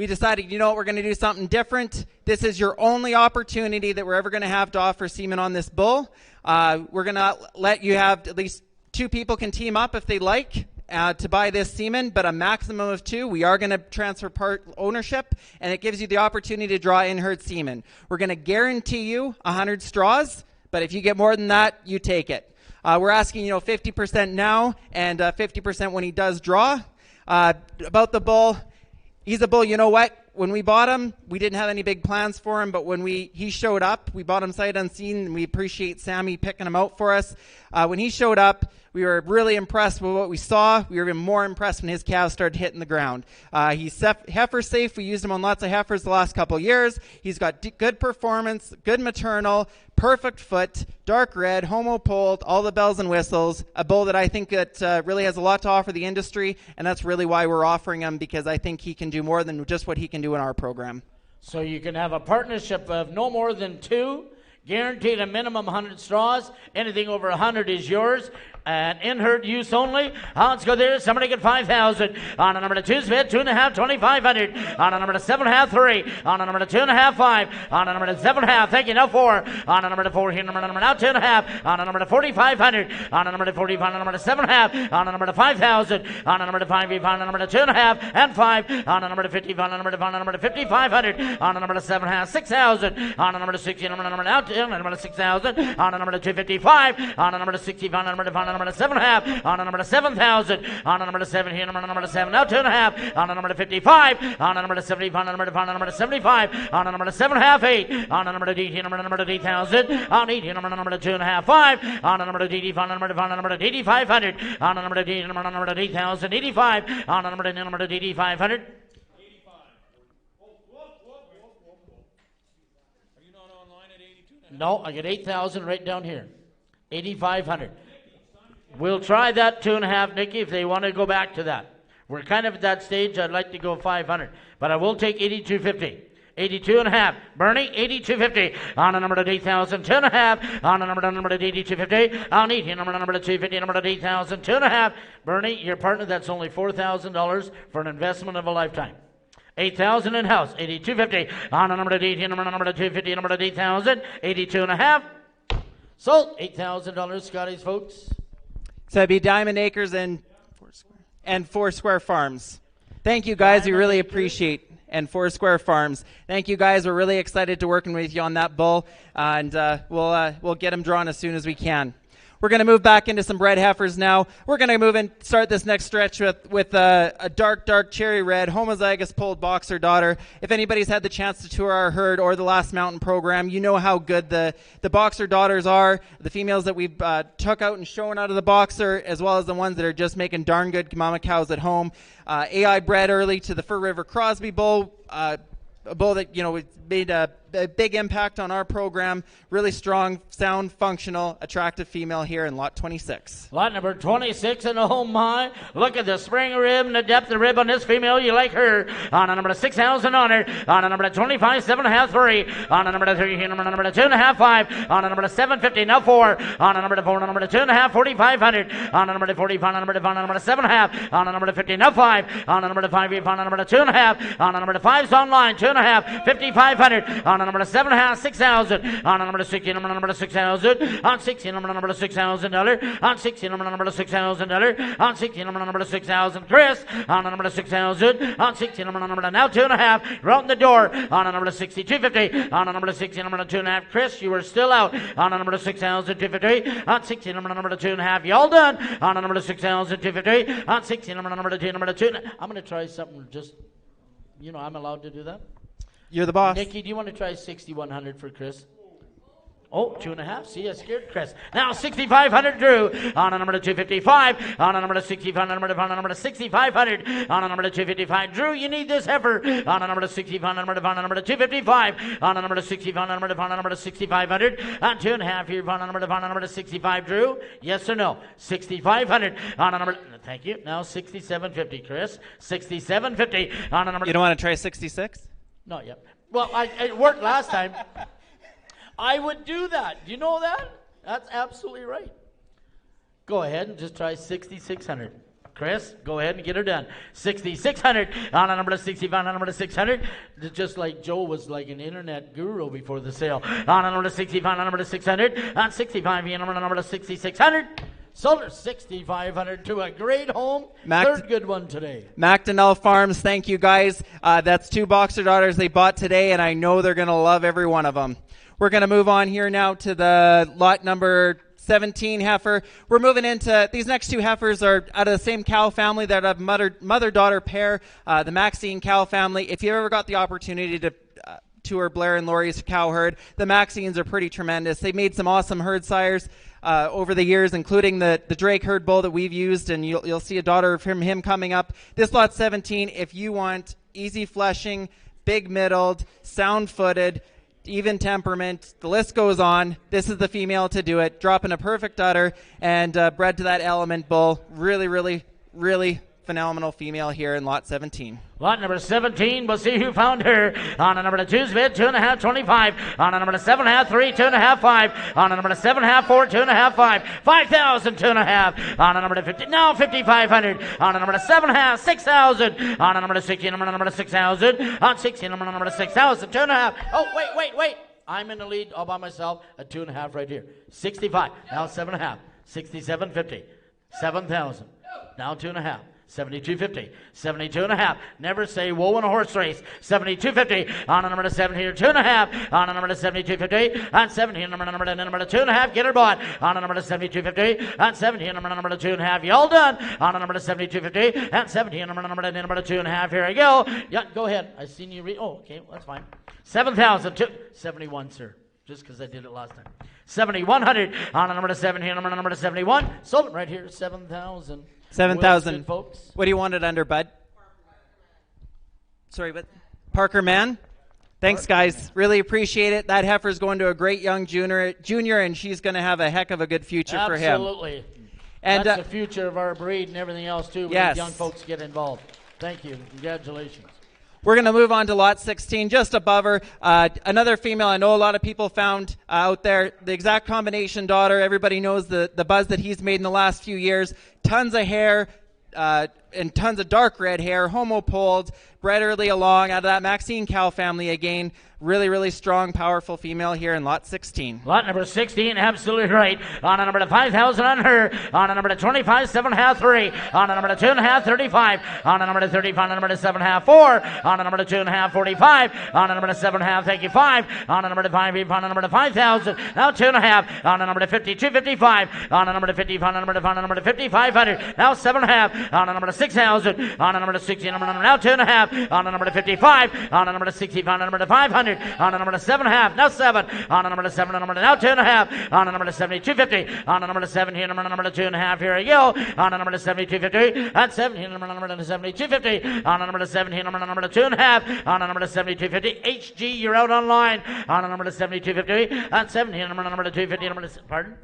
we decided, you know what, we're going to do something different. This is your only opportunity that we're ever going to have to offer semen on this bull. We're going to let you have at least 2 people can team up if they like to buy this semen, but a maximum of 2. We are going to transfer part ownership, and it gives you the opportunity to draw in-herd semen. We're going to guarantee you 100 straws, but if you get more than that, you take it. We're asking, 50% now and 50% when he does draw. About the bull, he's a bull, you know what? When we bought him, we didn't have any big plans for him, but when he showed up, we bought him sight unseen, and we appreciate Sammy picking him out for us. When he showed up, we were really impressed with what we saw. We were even more impressed when his calves started hitting the ground. He's heifer safe. We used him on lots of heifers the last couple of years. He's got good performance, good maternal, perfect foot, dark red, homo-polled, all the bells and whistles. A bull that I think that really has a lot to offer the industry, and that's really why we're offering him, because I think he can do more than just what he can do in our program. So you can have a partnership of no more than 2, guaranteed a minimum 100 straws. Anything over 100 is yours. And in-herd use only. Let's go there. Somebody get 5,000. On a number 2, Smith, 2.5, 2,500. On a number 7.5, 3. On a number 2.5, 5. On a number 7.5, thank you, now 4. On a number 4, here, number now 2.5. On a number 4,500. On a number 45, on a number 7.5. On a number 5,000. On a number 5, on a number 2.5 and 5. On a number 50, on a number 5,500. On a number 7.5, 6,000. On a number 60, on a number now 10. On a number 6,000. On a number 255. On a number 60, on a number 7.5, on a number 7,000, on a number 7 here, number 7, now 2.5, on a number 55, on a number 70, on a number 75, on a number 7.5, 8, on a number D here, number 8,000, on 8 here, number 2.5, 5, on a number D, on a number D 500, on a number D, number 8,000, 85, on a number D 500. No, I get 8,000 right down here. 8,500. We'll try that 2.5, Nikki, if they want to go back to that. We're kind of at that stage. I'd like to go 500, but I will take 82.50. 82.5. Bernie, 82.50. On a number to 8,000, 2.5. On a number to 82.50. I'll need you. Number to 250, number to 8,000, 2.5. Bernie, your partner, that's only $4,000 for an investment of a lifetime. 8,000 in house, 82.50. On a number to 80, number to 250, number to 8,000, 82.5. Sold. $8,000, Scotty's folks. So it'd be Diamond Acres and Foursquare Farms. Thank you, guys. We really appreciate. And Foursquare Farms. Thank you, guys. We're really excited to working with you on that bull, and we'll get him drawn as soon as we can. We're going to move back into some bred heifers now. We're going to move and start this next stretch with a dark cherry red homozygous polled boxer daughter. If anybody's had the chance to tour our herd or the last mountain program, you know how good the boxer daughters are. The females that we've took out and shown out of the boxer, as well as the ones that are just making darn good mama cows at home. AI bred early to the Fur River Crosby bull. A bull that, made a big impact on our program. Really strong, sound, functional, attractive female here in lot 26. Lot number 26, and oh my, look at the spring rib and the depth of rib on this female. You like her. On a number 6,000 on her. On a number 25, 7.5, 3. On a number 3, number 2.5, 5. On a number 750, now 4. On a number 4, number 2.5, 4,500. On a number 45, on a number 7.5. On a number 50, now 5. On a number 5, on a number 2.5. On a number 5's online, 2.5, 5,500. On a number 7.5, 6,000. On a number 60, number 6,000. On 60, number $6,000. On 60, number $6,000. On 60, number 6,000. Chris, on a number 6,000. On 60, number now 2.5. Right in the door. On a number 62.50. On a number 60, number 2.5. Chris, you were still out. On a number 6,250. On 60, number 2.5. You all done. On a number 6,250. On 60, number 2. I'm going to try something just, I'm allowed to do that. You're the boss. Nikki, do you want to try 6,100 for Chris? Oh, 2.5. See, I scared Chris. Now 6,500 Drew. On a number 255. On a number 65. On a number 6,500. On a number 255. Drew, you need this heifer. On a number 65. On a number 255. On a number 65. On a number 6,500. On 2.5 here. On a number 65. Drew, yes or no? 6,500. On a number. Thank you. Now 6750, Chris. 6750. On a number. You don't want to try 66? Not yet. Well, it worked last time. I would do that. Do you know that? That's absolutely right. Go ahead and just try 6,600. Chris, go ahead and get her done. 6,600 on a number to 65, on a number to 600. Just like Joe was like an internet guru before the sale. On a number to 65, on a number to 600. On 65, on a number to 6,600. Sold her 6,500 to a great home. Third good one today. Macdonell Farms, thank you guys. That's 2 boxer daughters they bought today, and I know they're going to love every one of them. We're going to move on here now to the lot number 17 heifer. We're moving into, these next 2 heifers are out of the same cow family that have mother-daughter pair, the Maxine cow family. If you ever got the opportunity to tour Blair and Laurie's cow herd, the Maxines are pretty tremendous. They made some awesome herd sires over the years, including the Drake herd bull that we've used, and you'll see a daughter from him coming up. This lot 17, if you want easy fleshing, big middled, sound-footed, even temperament, the list goes on. This is the female to do it, dropping a perfect udder and bred to that element bull. Really, really, really phenomenal female here in lot 17. Lot number 17, we'll see who found her. On a number to 2's bid, 2.5, 25. On a number to 7.5, 3, 2.5, 5. On a number to 7.5, 4, 2.5, 5. 5,000, 2.5. On a number to 50, now 5,500. On a number to 7.5, 6,000. On a number to 60, number to 6,000. On 60, number to 6,000, 2.5. Oh, wait. I'm in the lead all by myself at 2.5 right here. 65, now 7.5. 67.50. 7,000. Now 2.5. 72.50, 72.5. Never say whoa in a horse race. 72.50 on a number to 7 here, 2.5 on a number to 72.50 on 70 number to 2.5. Get her bought on a number to 72.50 on 70 number to 2.5. You all done on a number to 72.50 and 70 number to 2.5. Here I go. Yeah, go ahead. I seen you read. Oh, okay, well, that's fine. 7,000 71, sir. Just because I did it last time. 7,100 on a number to 7 here, number to 71. Sold it right here, 7,000. 7,000. Folks. What do you want it under, bud? Sorry, but Parker Man. Thanks, guys. Really appreciate it. That heifer's going to a great young junior, and she's going to have a heck of a good future for him. Absolutely. And that's the future of our breed and everything else, too. Yes. Young folks get involved. Thank you. Congratulations. We're going to move on to lot 16, just above her. Another female I know a lot of people found out there. The exact combination daughter. Everybody knows the buzz that he's made in the last few years. Tons of hair and tons of dark red hair. Homo-polled, bred early along out of that Maxine cow family again. Really, really strong, powerful female here in lot 16. Lot number 16, absolutely right. On a number to 5,000 on her. On a number to 25, 7.5, 3. On a number to 2.5, 35. On a number to 35, on a number to 7.5, 4. On a number to 2.5, 45. On a number to 7.5, thank you, 5. On a number to 5, on a number to 5,000. Now 2.5. On a number to 52, 55. On a number to 50, on a number to 5,500. Now 7.5. On a number to 6,000. On a number to 60, number now 2.5. On a number to 55. On a number to 60, on a number to 500. On a number to 7.5, now 7. On a number to 7, on a number to now 2.5. On a number to 72.50. On a number to 7 here, number to 2.5. Here I go. On a number to 72.50. On 7 here, number to 72.50. On a number to 7 here, number to 2.5. On a number to 72.50. HG, you're out online. On a number to 72.50. On 7 here, number to 250. Number to, pardon?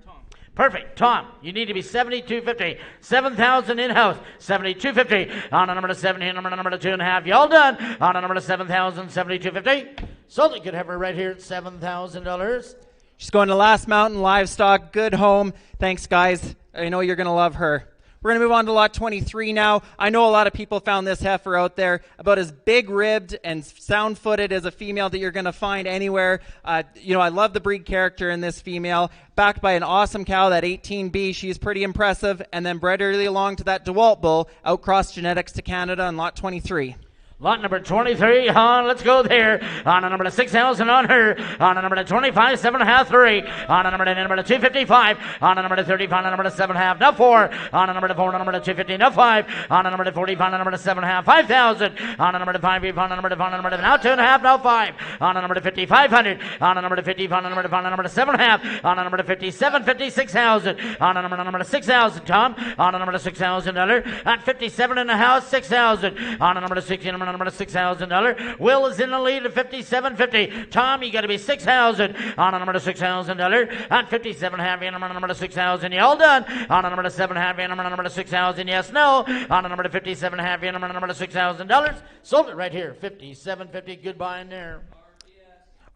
Perfect. Tom, you need to be 72.50. 7,000 in-house. 72.50. On a number to 7 here, number to 2.5. You all done. On a number to 7,000. 72.50. Sold it. Could have her right here at $7,000. She's going to Last Mountain Livestock. Good home. Thanks, guys. I know you're going to love her. We're going to move on to lot 23 now. I know a lot of people found this heifer out there about as big-ribbed and sound-footed as a female that you're going to find anywhere. I love the breed character in this female. Backed by an awesome cow, that 18B. She's pretty impressive. And then bred early along to that DeWalt bull, outcrossed genetics to Canada on lot 23. Lot number 23, let's go there. On a number to 6,000 on her. On a number to 25, 7.5, 3. On a number to 255. On a number to 35, on a number to 7.5, now 4. On a number to 4, on a number to 250, now 5. On a number to 45, on a number to 7.5, 5,000. On a number to 5, on a number to 5, on a number to now 2.5, now 5. On a number to 5,500. On a number to 50, on a number to 5, on a number to 7.5. On a number to 57, 56,000. On a number to 6,000, Tom. On a number to $6,000. At 57 in the house, 6,000. On a number to 60, number to $6,000. Will is in the lead at 57.50. Tom, you got to be 6,000 on a number to $6,000. At 57 half, and a number to 6,000. You all done on a number to 7 half, and a number to 6,000. Yes, no. On a number to 57 half, and a number to $6,000. Sold it right here. 57.50. Goodbye in there.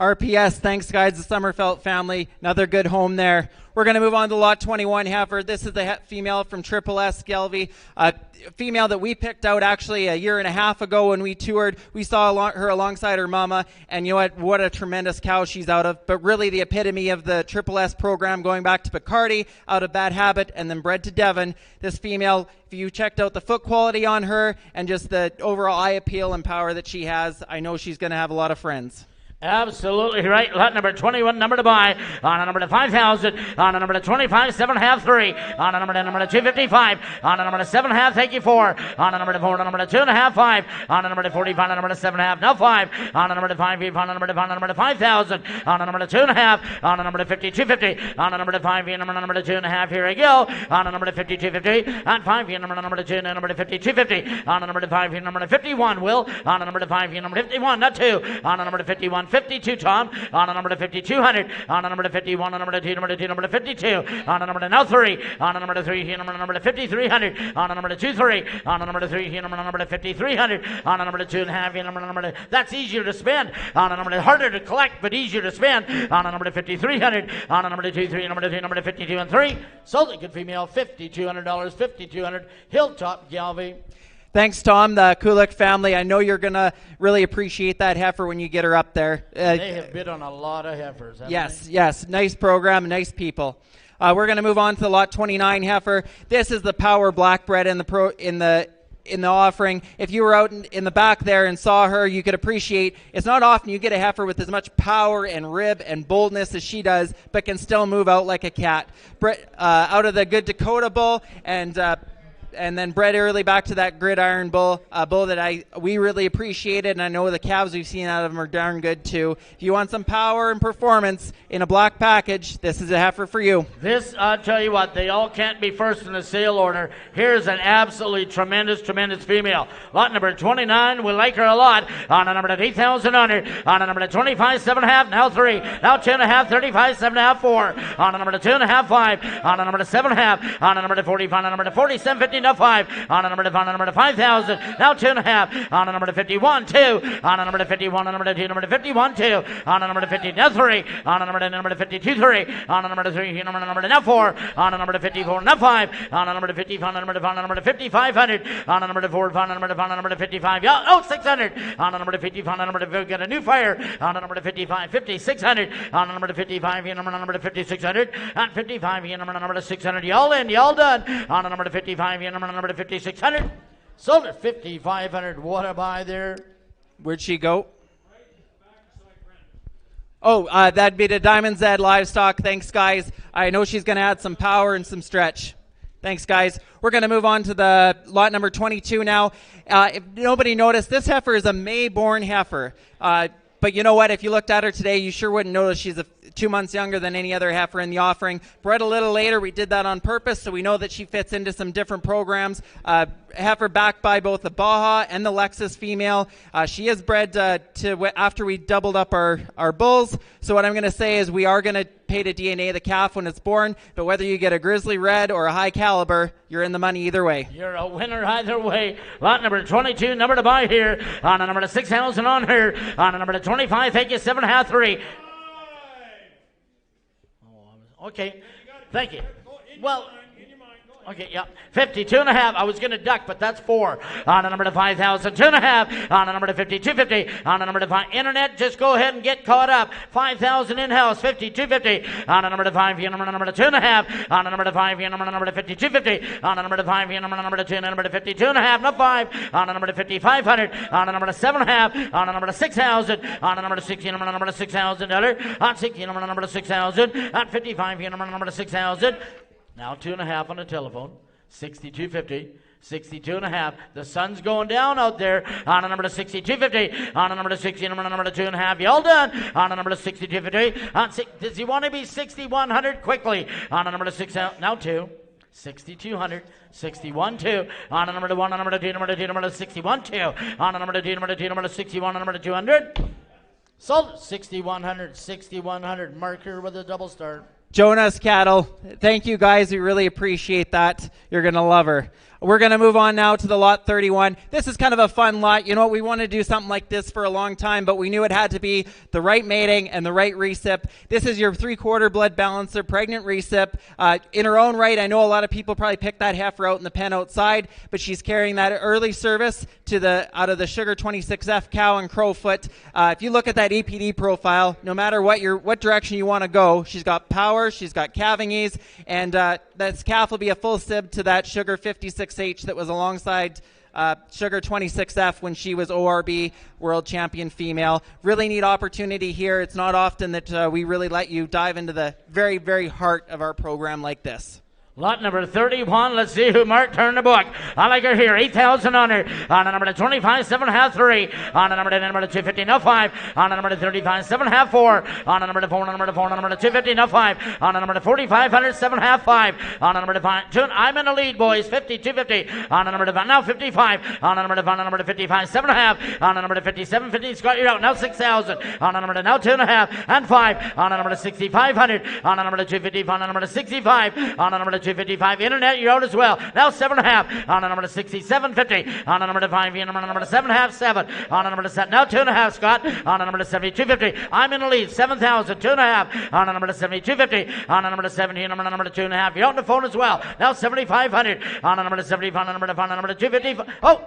RPS, thanks guys, the Summerfelt family, another good home there. We're going to move on to lot 21 heifer. This is the female from Triple S Gelby, a female that we picked out actually a year and a half ago when we toured. We saw her alongside her mama, and you know what a tremendous cow she's out of, but really the epitome of the Triple S program, going back to Picardy, out of Bad Habit, and then bred to Devon. This female, if you checked out the foot quality on her and just the overall eye appeal and power that she has, I know she's going to have a lot of friends. Absolutely right. Lot number 21, number to buy. On a number to 5,000. On a number to 25, 7.5, 3. On a number to 255. On a number to 7.5, thank you 4. On a number to 4, on a number to 2.5, 5. On a number to 45, on a number to 7.5, now 5. On a number to 5, on a number to 5, on a number to 5,000. On a number to 2.5. On a number to 50, 250. On a number to 5, on a number to 2.5, here I go. On a number to 50, 250. On 5, on a number to 2, and a number to 50, 250. On a number to 5, on a number to 51, Will. On a number to 5, on a number to 51, not 2. On a number to 51, 52, Tom. On a number to 5,200. On a number to 51. On a number to 2. Number to 2. Number to 52. On a number to now 3. On a number to 3. On a number to 5,300. On a number to 2, 3. On a number to 3. On a number to 5,300. On a number to 2.5. On a number to that's easier to spend. On a number to harder to collect but easier to spend. On a number to 5,300. On a number to 2, 3. Number to 2. Number to 52 and 3. Sold it, good female. $5,200. $5,200. Hilltop Galvey. Thanks, Tom, the Kulik family. I know you're going to really appreciate that heifer when you get her up there. They have bid on a lot of heifers. Yes, yes. Nice program, nice people. We're going to move on to the lot 29 heifer. This is the power blackbred in the offering. If you were out in the back there and saw her, you could appreciate it's not often you get a heifer with as much power and rib and boldness as she does, but can still move out like a cat. Out of the good Dakota bull, and then bred early back to that gridiron bull, a bull that we really appreciated, and I know the calves we've seen out of them are darn good too. If you want some power and performance in a black package, this is a heifer for you. This, I'll tell you what, they all can't be first in the sale order. Here's an absolutely tremendous female. Lot number 29, we like her a lot. On a number to 8,000 under. On a number to 25, 7.5, now 3. Now 2.5, 35, 7.5, 4. On a number to 2.5, 5. On a number to 7.5. On a number to 45. On a number to 47, 50. Now 5. On a number to 5,000. Now 2.5. On a number to 51, 2. On a number to 51. On a number to 2. Number to 51, 2. On a number to 50. Now 3. On a number to 52, 3. On a number to 3. On a number to now 4. On a number to 54. Now 5. On a number to 50. On a number to 5. On a number to 5,500. On a number to 4. On a number to 5. On a number to 55. Oh, 600. On a number to 50. On a number to get a new fire. On a number to 55. 5,600. On a number to 55. On a number to 5,600. On 55. On a number to 600. Y'all in. Y'all done. On a number to 55. On a number to 5,600. Sold at 5,500. What a buy there. Where'd she go? Oh, that'd be the Diamond Z Livestock. Thanks, guys. I know she's going to add some power and some stretch. Thanks, guys. We're going to move on to the lot number 22 now. If nobody noticed, this heifer is a May-born heifer. But you know what? If you looked at her today, you sure wouldn't notice she's 2 months younger than any other heifer in the offering. Bred a little later. We did that on purpose, so we know that she fits into some different programs. Heifer backed by both the Baja and the Lexus female. She is bred after we doubled up our bulls. So what I'm going to say is we are going to pay to DNA the calf when it's born, but whether you get a Grizzly Red or a high caliber, you're in the money either way. You're a winner either way. Lot number 22, number to buy here. On a number to 6,000 on her. On a number to 25, thank you, 7.5, 3. Okay, thank you. Well, okay, yeah. 52.5. I was going to duck, but that's 4. On a number to 5,000, 2.5. On a number to 50, 250. On a number to 5. Internet, just go ahead and get caught up. 5,000 in-house, 50, 250. On a number to 5, on a number to 2.5. On a number to 5, on a number to 50, 250. On a number to 5, on a number to 2, number to 52.5, not 5. On a number to 5,500. On a number to 7.5. On a number to 6,000. On a number to 60, on a number to $6,000. On 60, on a number to 6,000. On 55, on a number to 6,000. Now 2.5 on the telephone, 62.50, 62.5. The sun's going down out there. On a number to 62.50, on a number to 60, on a number to 2.5. Y'all done. On a number to 62.50. On does he want to be 6,100 quickly? On a number to 6, now 2. 6,200, 61.2. On a number to 1, on a number to 2, number to 2, number to 61.2. On a number to 2, number to 2, number to 61, on a number to 200. Sold 6,100, 6,100. Marker with a double star. Jonas Cattle, thank you guys. We really appreciate that. You're going to love her. We're going to move on now to the lot 31. This is kind of a fun lot. You know what? We want to do something like this for a long time, but we knew it had to be the right mating and the right recip. This is your 3/4 blood balancer, pregnant recip. In her own right, I know a lot of people probably picked that heifer out in the pen outside, but she's carrying that early service out of the Sugar 26F cow and Crowfoot. If you look at that EPD profile, no matter what direction you want to go, she's got power, she's got calving ease, and this calf will be a full sib to that Sugar 56H that was alongside Sugar 26F when she was ORB World Champion female. Really neat opportunity here. It's not often that we really let you dive into the very, very heart of our program like this. Lot number 31. Let's see who Mark turned the book. I like her here. 8,000 on her. On the number to 25, 7.5, 3. On the number to 250, no 5. On the number to 35, 7.5, 4. On the number to 4, on the number to 4, on the number to 250, no 5. On the number to 4,500, 7.5, 5. On the number to 5, 2. I'm in the lead, boys. 50, 250. On the number to 5, now 55. On the number to 5, on the number to 55, 7.5. On the number to 57, 50. Scott, you're out. Now 6,000. On the number to now 2.5 and 5. On the number to 6,500. On the number to 250. On the number to 65. On the number to 255. Internet, you're out as well. Now 7.5. On the number to 67.50. On the number to 5. On the number to 7.5. 7. On the number to 7. Now 2.5. Scott. On the number to 72.50. I'm in the lead. 7,000. 2.5. On the number to 72.50. On the number to 70. On the number to 2.5. You're out on the phone as well. Now 7,500. On the number to 75. On the number to 5. On the number to 250. Oh!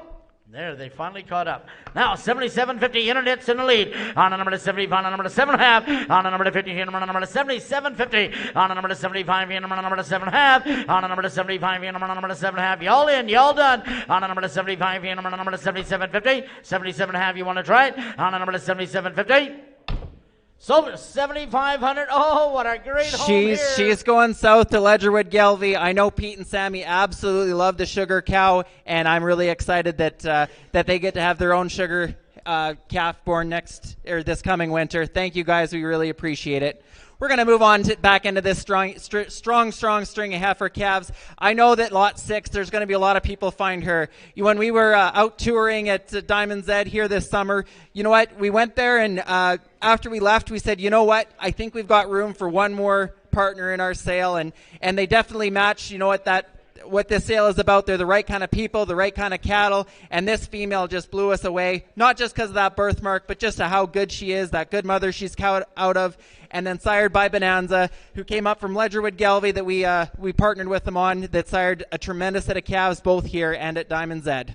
There, they finally caught up. Now, 77.50, Internet's in the lead. On the number to 75, on the number to 7.5. On the number to 50, on the number to 77.50. On the number to 75, on the number to 7.5. On the number to 75, on the number to 7.5. Y'all in, y'all done. On the number to 75, on the number to 77.50. 77.5, you want to try it? On the number to 77.50. So 7,500. Oh, what a great home here. She's going south to Ledgerwood Gelvy. I know Pete and Sammy absolutely love the Sugar cow, and I'm really excited that they get to have their own Sugar calf born this coming winter. Thank you guys. We really appreciate it. We're going to move on back into this strong string of heifer calves. I know that lot 6, there's going to be a lot of people find her. When we were out touring at Diamond's Ed here this summer, you know what? We went there, and after we left, we said, you know what? I think we've got room for one more partner in our sale, and they definitely match, you know what this sale is about. They're the right kind of people, the right kind of cattle, and this female just blew us away, not just because of that birthmark, but just how good she is, that good mother she's out of, and then sired by Bonanza, who came up from Ledgerwood Gelvy that we partnered with them on, that sired a tremendous set of calves both here and at Diamond's Ed.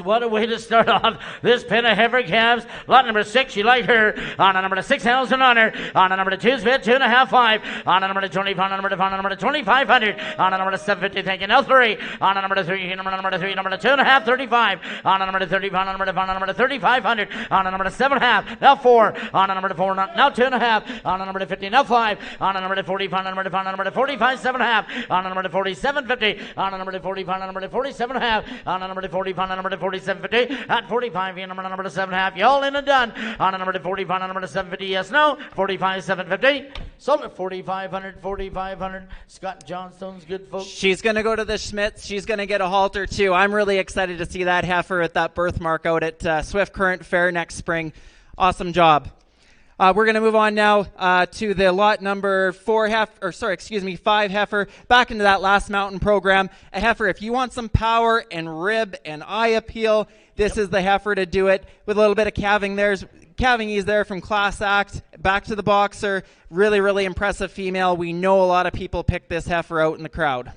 What a way to start off this pen of heifer calves. Lot number 6, you like her. On the number to 6,000 on her. On the number to 2.5, 5. On the number to 25, on the number to 5, on the number to 2,500. On the number to 750, thank you. Now 3. On the number to 3, number to 3, number to 2.5, 35. On the number to 35, on the number to 5, on the number to 3,500. On the number to 7.5, now 4. On the number to 4, now 2.5. On the number to 50, now 5. On the number to 45, on the number to 5, on the number to 45, 7.5. On the number to 47.50. On the number to 45, on the number to 47.5. On the number to 45, on the number to 47.50 at 45, number to 7.5. Y'all in and done. On the number to 45, on the number to 7.50. Yes, no. 45, 7.50. Sold at 4,500, 4,500. Scott Johnstone's good, folks. She's going to go to the Schmitz. She's going to get a halter, too. I'm really excited to see that heifer at that birthmark out at Swift Current Fair next spring. Awesome job. We're going to move on now to the lot number 5 heifer. Back into that last mountain program. A heifer, if you want some power and rib and eye appeal, this is the heifer to do it, with a little bit of calving ease there from Class Act. Back to the boxer. Really, really impressive female. We know a lot of people pick this heifer out in the crowd.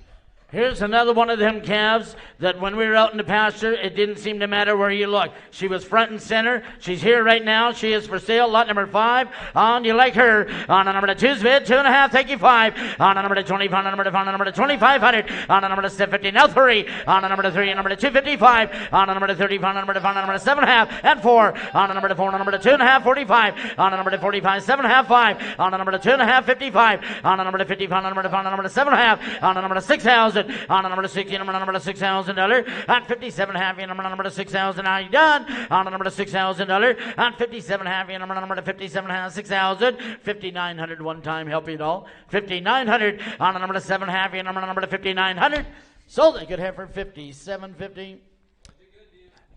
Here's another one of them calves that when we were out in the pasture, it didn't seem to matter where you looked. She was front and center. She's here right now. She is for sale. Lot number 5. On, you like her. On the number to 2.5, thank you, 5. On the number to 25, on the number to 5, on the number to 2,500. On the number to 750, now 3. On the number to 3, on the number to 255. On the number to 35, on the number to 5, on the number to 7.5 and 4. On the number to 4, on the number to 2.5, 45. On the number to 45, 7.5, 5. On the number to 2.5, 55. On the number to 55, on the number to 5, on the number to 7.5. On the number to 6,000. On the number to 60, number to $6,000 at 57.5, number to 6,000. Now you done. On the number to $6,000 at 57.5, number to 57.5, 6,000. 5,900 one time. Help you at all. 5,900 on the number to 7.5, number to 5,900. Sold it. Good heifer. 57.50.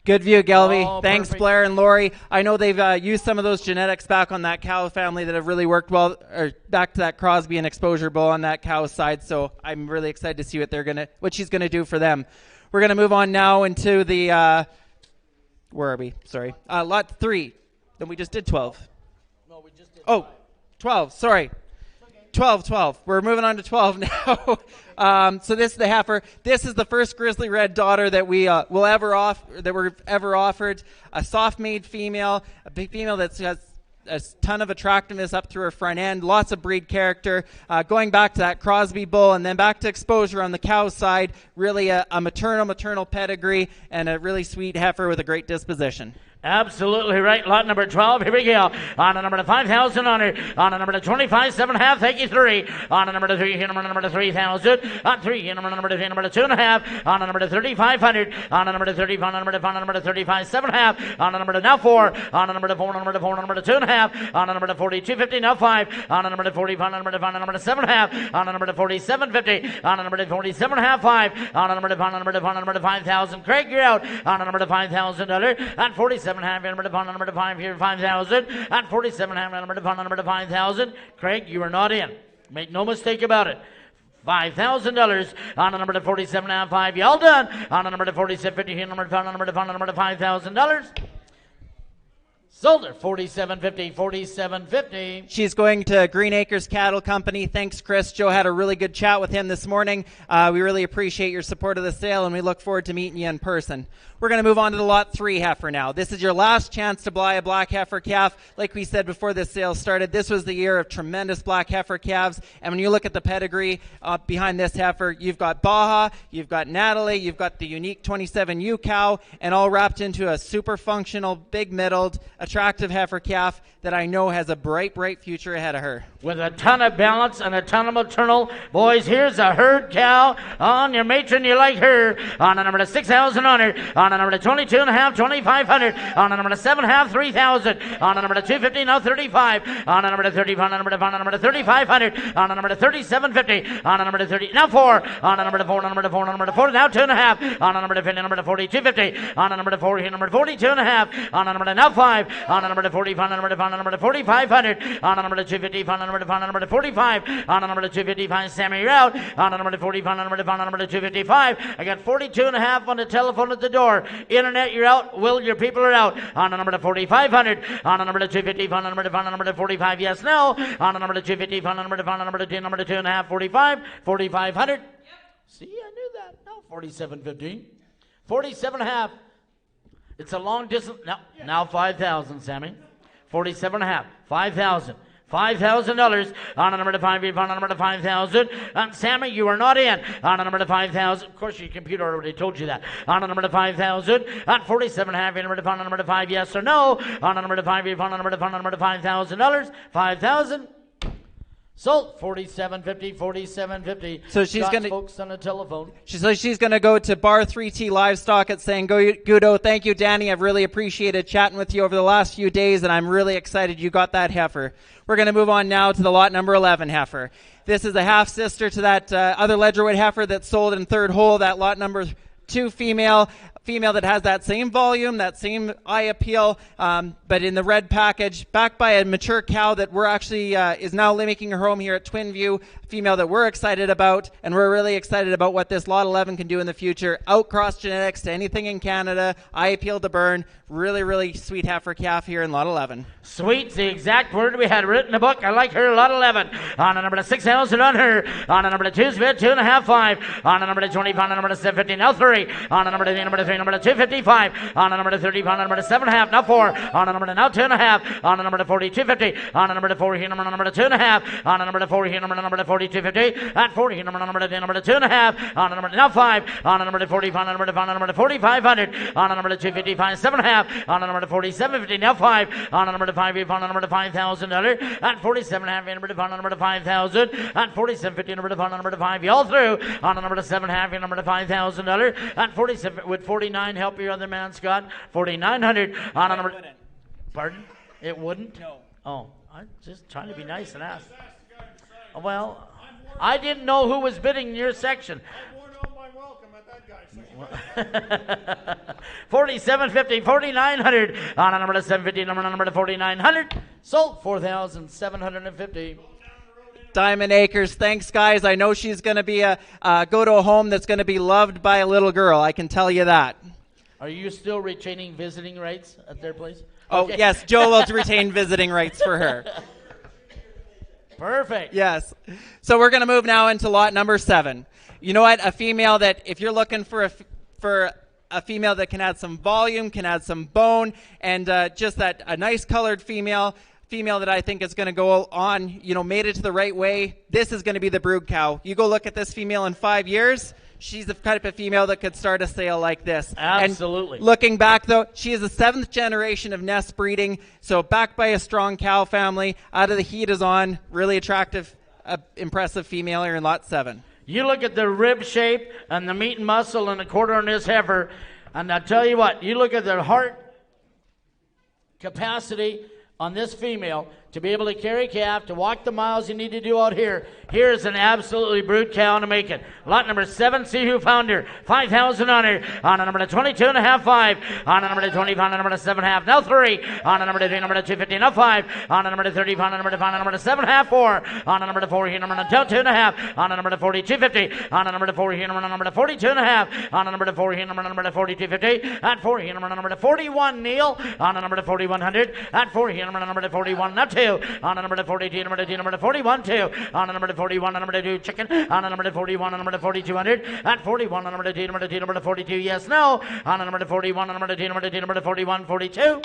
Good view, Gelby. Oh, Thanks, perfect. Blair and Lori. I know they've used some of those genetics back on that cow family that have really worked well, or back to that Crosby and exposure bull on that cow side. So I'm really excited to see what she's gonna do for them. We're gonna move on now into the where are we? Sorry, lot 3. Then we just did 12. No, we just did 12. Sorry. 12. We're moving on to 12 now. So this is the heifer. This is the first grizzly red daughter that we've ever offered. A soft-made female, a big female that has a ton of attractiveness up through her front end, lots of breed character. Going back to that Crosby bull and then back to exposure on the cow side, really a maternal pedigree and a really sweet heifer with a great disposition. Absolutely right. Lot number 12. Here we go. On a number 5,000 on her. On a number 25, 7.5. Thank you, 3. On a number 3, number 3,000. On 3, number 3, number 2.5. On a number 3,500. On a number 30, on a number 35, 7.5. On a number now 4. On a number 4, number 2.5. On a number 42.50. Now 5. On a number 40, on a number 7.5. On a number 47.50. On a number 47.5. 5. On a number 5,000. Craig, you're out. On a number $5,000. On 47.5. Number 5 here, 5,000. And 47.5. Number 5,000. Craig, you are not in. Make no mistake about it. $5,000 on a number to 47.5. 5. Y'all done. On a number to 47.50 here. Number $5,000. Sold her. 47.50. She's going to Green Acres Cattle Company. Thanks, Chris. Joe had a really good chat with him this morning. We really appreciate your support of the sale, and we look forward to meeting you in person. We're going to move on to the Lot 3 heifer now. This is your last chance to buy a black heifer calf. Like we said before this sale started, this was the year of tremendous black heifer calves. And when you look at the pedigree behind this heifer, you've got Baja, you've got Natalie, you've got the unique 27U cow, and all wrapped into a super functional, big-middled, attractive heifer calf that I know has a bright future ahead of her. With a ton of balance and a ton of maternal. Boys, here's a herd cow on your matron. You like her. On a number 6,000 on her. On a number 22.5, 2,500. On a number 7.5, 3,000. On a number 250, now 35. On a number 30, on a number 3,500. On a number 37.50. On a number 30, now 4. On a number 4, now 2.5. On a number 50, number 42.50. On a number 4, here, number 42.5. On a number now 5. On a number 40, on a number 4,500. On a number 250, on a number 45. On a number 255, Sammy, you're out. On a number 40, on a number 255. I got 42.5 on the telephone at the door. Internet, you're out. Will, your people are out. On a number 4,500. On a number 250, on a number 45, yes, no. On a number 250, on a number 2.5, 45, 4,500. See, I knew that. No, 47.50. 47.5. It's a long distance. Now 5,000, Sammy. 47.5. 5,000. $5,000 on a number to 5, on a number to 5,000. And Sammy, you are not in. On a number to 5,000. Of course, your computer already told you that. On a number to 5,000. On 47.5, on a number to 5, yes or no. On a number to 5, on a number to $5,000. 5,000. Sold. 47.50. So she's Got going to folks on the telephone. She's going to go to Bar 3T Livestock at San Gudo. Thank you, Danny. I've really appreciated chatting with you over the last few days, and I'm really excited you got that heifer. We're going to move on now to the lot number 11 heifer. This is a half sister to that other Ledgerwood heifer that sold in third hole. That lot number 2 female that has that same volume, that same eye appeal, but in the red package, backed by a mature cow that we're actually is now making her home here at Twin View, female that we're excited about, and we're really excited about what this lot 11 can do in the future. Outcross genetics to anything in Canada, eye appeal to burn, really sweet heifer calf here in lot 11. Sweet's the exact word we had written in the book. I like her, lot 11. On a number 6,000 on her. On a number 2, 2.5, 5. On a number 20, on a number 750, now 3. On a number 3, number 255. On a number 30, on a number 7.5, now 4. On a number now 2.5. On a number 40, 250. On a number 4 here, number 2.5. On a number 4 here, number 40, 250. At 40 here, number 2.5. On a number now 5. On a number 40, on a number 4,500. On a number 255, 7.5. On a number 47.50, now 5. On a number 5, on a number $5,000. At 47.5, on a number 5,000. At 47.50, on a number 5. You all through. On a number 7.5, number $5,000. At 47, would 49 help your other man, Scott? 4,900. On a number. Pardon? It wouldn't? No. Oh, I'm just trying to be nice and ask. Well, I didn't know who was bidding in your section. I warned all my welcome at $4,750, $4,900 on a number to 750, number to 4,900. Sold $4,750. Diamond Acres, thanks guys. I know she's going to be go to a home that's going to be loved by a little girl. I can tell you that. Are you still retaining visiting rights at their place? Oh, Okay. yes, Joe will retain visiting rights for her. Perfect. Yes. So we're going to move now into lot number 7. You know what? A female that, if you're looking for a female that can add some volume, can add some bone, and just that a nice colored female that I think is going to go on, made it to the right way, this is going to be the brood cow. You go look at this female in 5 years, she's the type of female that could start a sale like this. Absolutely. And looking back, though, she is the 7th generation of nest breeding, so backed by a strong cow family. Out of the heat is on. Really attractive, impressive female here in lot 7. You look at the rib shape and the meat and muscle and the quarter on this heifer, and I'll tell you what, you look at the heart capacity on this female to be able to carry calf, to walk the miles you need to do out here. Here's an absolutely brood cow to make it. Lot number 7, see who found her. 5,000 on her. On a number to 22 and a half, 5. On a number to 20, on a number to 7.5. Now 3. On a number to 3, number to 250, now 5. On a number to 30, on a number to 5, on a number to 7.5, 4. On a number to 4, here, number to 2 and a half. On a number to 40, 250. On a number to 4, here, number to 42 and a half. On a number to 4, here, number to 40, 250. At 4, here, number to 41, Neil. On a number to 4,100. At 4, here, number to 41, now 2. On a number to 42, number to 2, number to 41, 2. On a number to 41, number to 2, chicken. On a number to 41, number to 4,200. At 41, number to 2, number to 2, number to 42, yes, no. On a number to 41, number to 2, number to 2, number to 41, 42.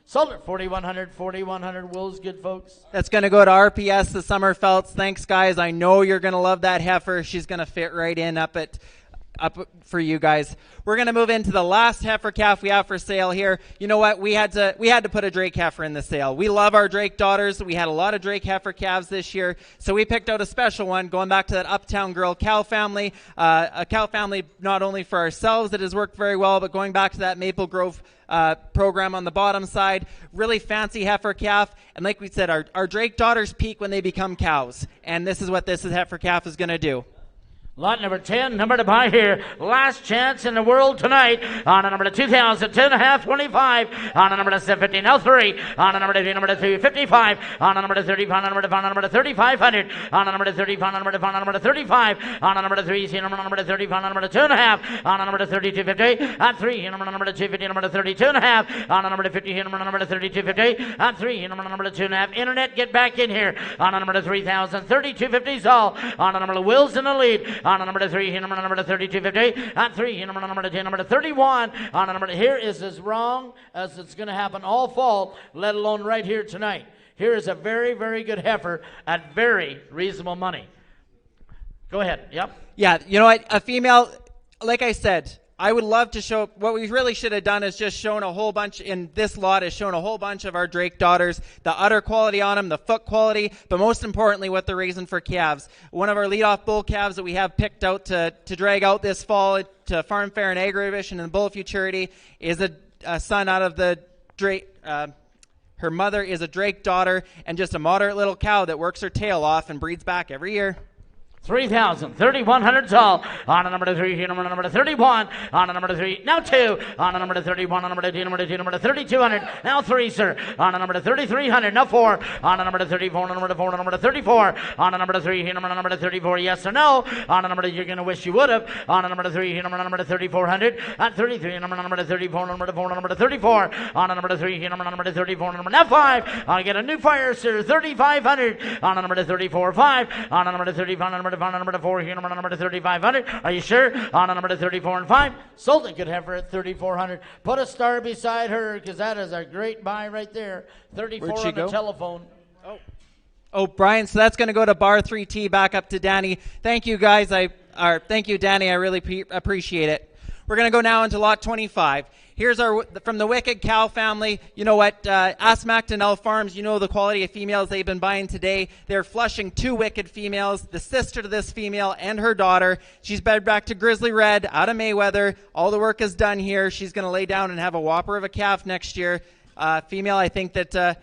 Sold it, 4,100, 4,100. Will's good, folks. That's going to go to RPS, the Summerfelts. Thanks, guys. I know you're going to love that heifer. She's going to fit right in up for you guys. We're going to move into the last heifer calf we have for sale here. You know what? We had to put a Drake heifer in the sale. We love our Drake daughters. We had a lot of Drake heifer calves this year, so we picked out a special one going back to that Uptown Girl cow family. A cow family not only for ourselves that has worked very well, but going back to that Maple Grove program on the bottom side. Really fancy heifer calf. And like we said, our Drake daughters peak when they become cows. And this is what this heifer calf is going to do. Lot number 10, number to buy here. Last chance in the world tonight. On a number to 2,000, 2.5, 25. On a number to 750, now 3. On a number to 3, number to 3, 55. On a number to 30, on a number to 5, on a number to 3,500. On a number to 30, on a number to 5, on a number to 35. On a number to 3, see a number to 30, on a number to 2.5. On a number to 30, 250. At 3, number to 250, number to 32.5. On a number to 50, number to 32.50. At 3, number to 2.5. Internet, get back in here. On a number to 3,000, 32.50 all. On a number to Will's in the lead. On a number to 3, number to 32.50. At 3, number to 10, number to 31. On a number to here is as wrong as it's going to happen all fall, let alone right here tonight. Here is a very, very good heifer at very reasonable money. Go ahead. Yep. Yeah, you know what? A female, like I said, I would love to show, what we really should have done is just shown a whole bunch, in this lot is shown a whole bunch of our Drake daughters, the udder quality on them, the foot quality, but most importantly what they're raising for calves. One of our leadoff bull calves that we have picked out to drag out this fall to Farm Fair and Agri Exhibition and Bull Futurity is a son out of the Drake, her mother is a Drake daughter and just a moderate little cow that works her tail off and breeds back every year. 3,000, 3,100 all. On a number to 3, here, number to 31. On a number to 3, now 2. On a number to 31, on a number to 2, number to 2, number to 3,200. Now 3, sir. On a number to 3,300. Now 4. On a number to 34, number to 4, number to 34. On a number to 3, here, number to 34. Yes or no? On a number to, you're going to wish you would have. On a number to 3, here, number to 3,400. At 33, number to 34, number to 4, number to 34. On a number to 3, here, number to 34, number now 5. I get a new fire, sir. 3,500. On a number to 34, 5. On a number to 35, number to 5, number to 4 here, number to 3,500. Are you sure? On a number to 34 and 5. Sold it, good heifer at 3,400. Put a star beside her because that is a great buy right there. 34 on the telephone. Oh, Brian, so that's going to go to bar 3T back up to Danny. Thank you, guys. Thank you, Danny. I really appreciate it. We're going to go now into lot 25. Here's from the Wicked Cow family. You know what? Ask Macdonell Farms. You know the quality of females they've been buying today. They're flushing 2 Wicked females, the sister to this female and her daughter. She's bred back to Grizzly Red out of Mayweather. All the work is done here. She's going to lay down and have a whopper of a calf next year. Female, I think that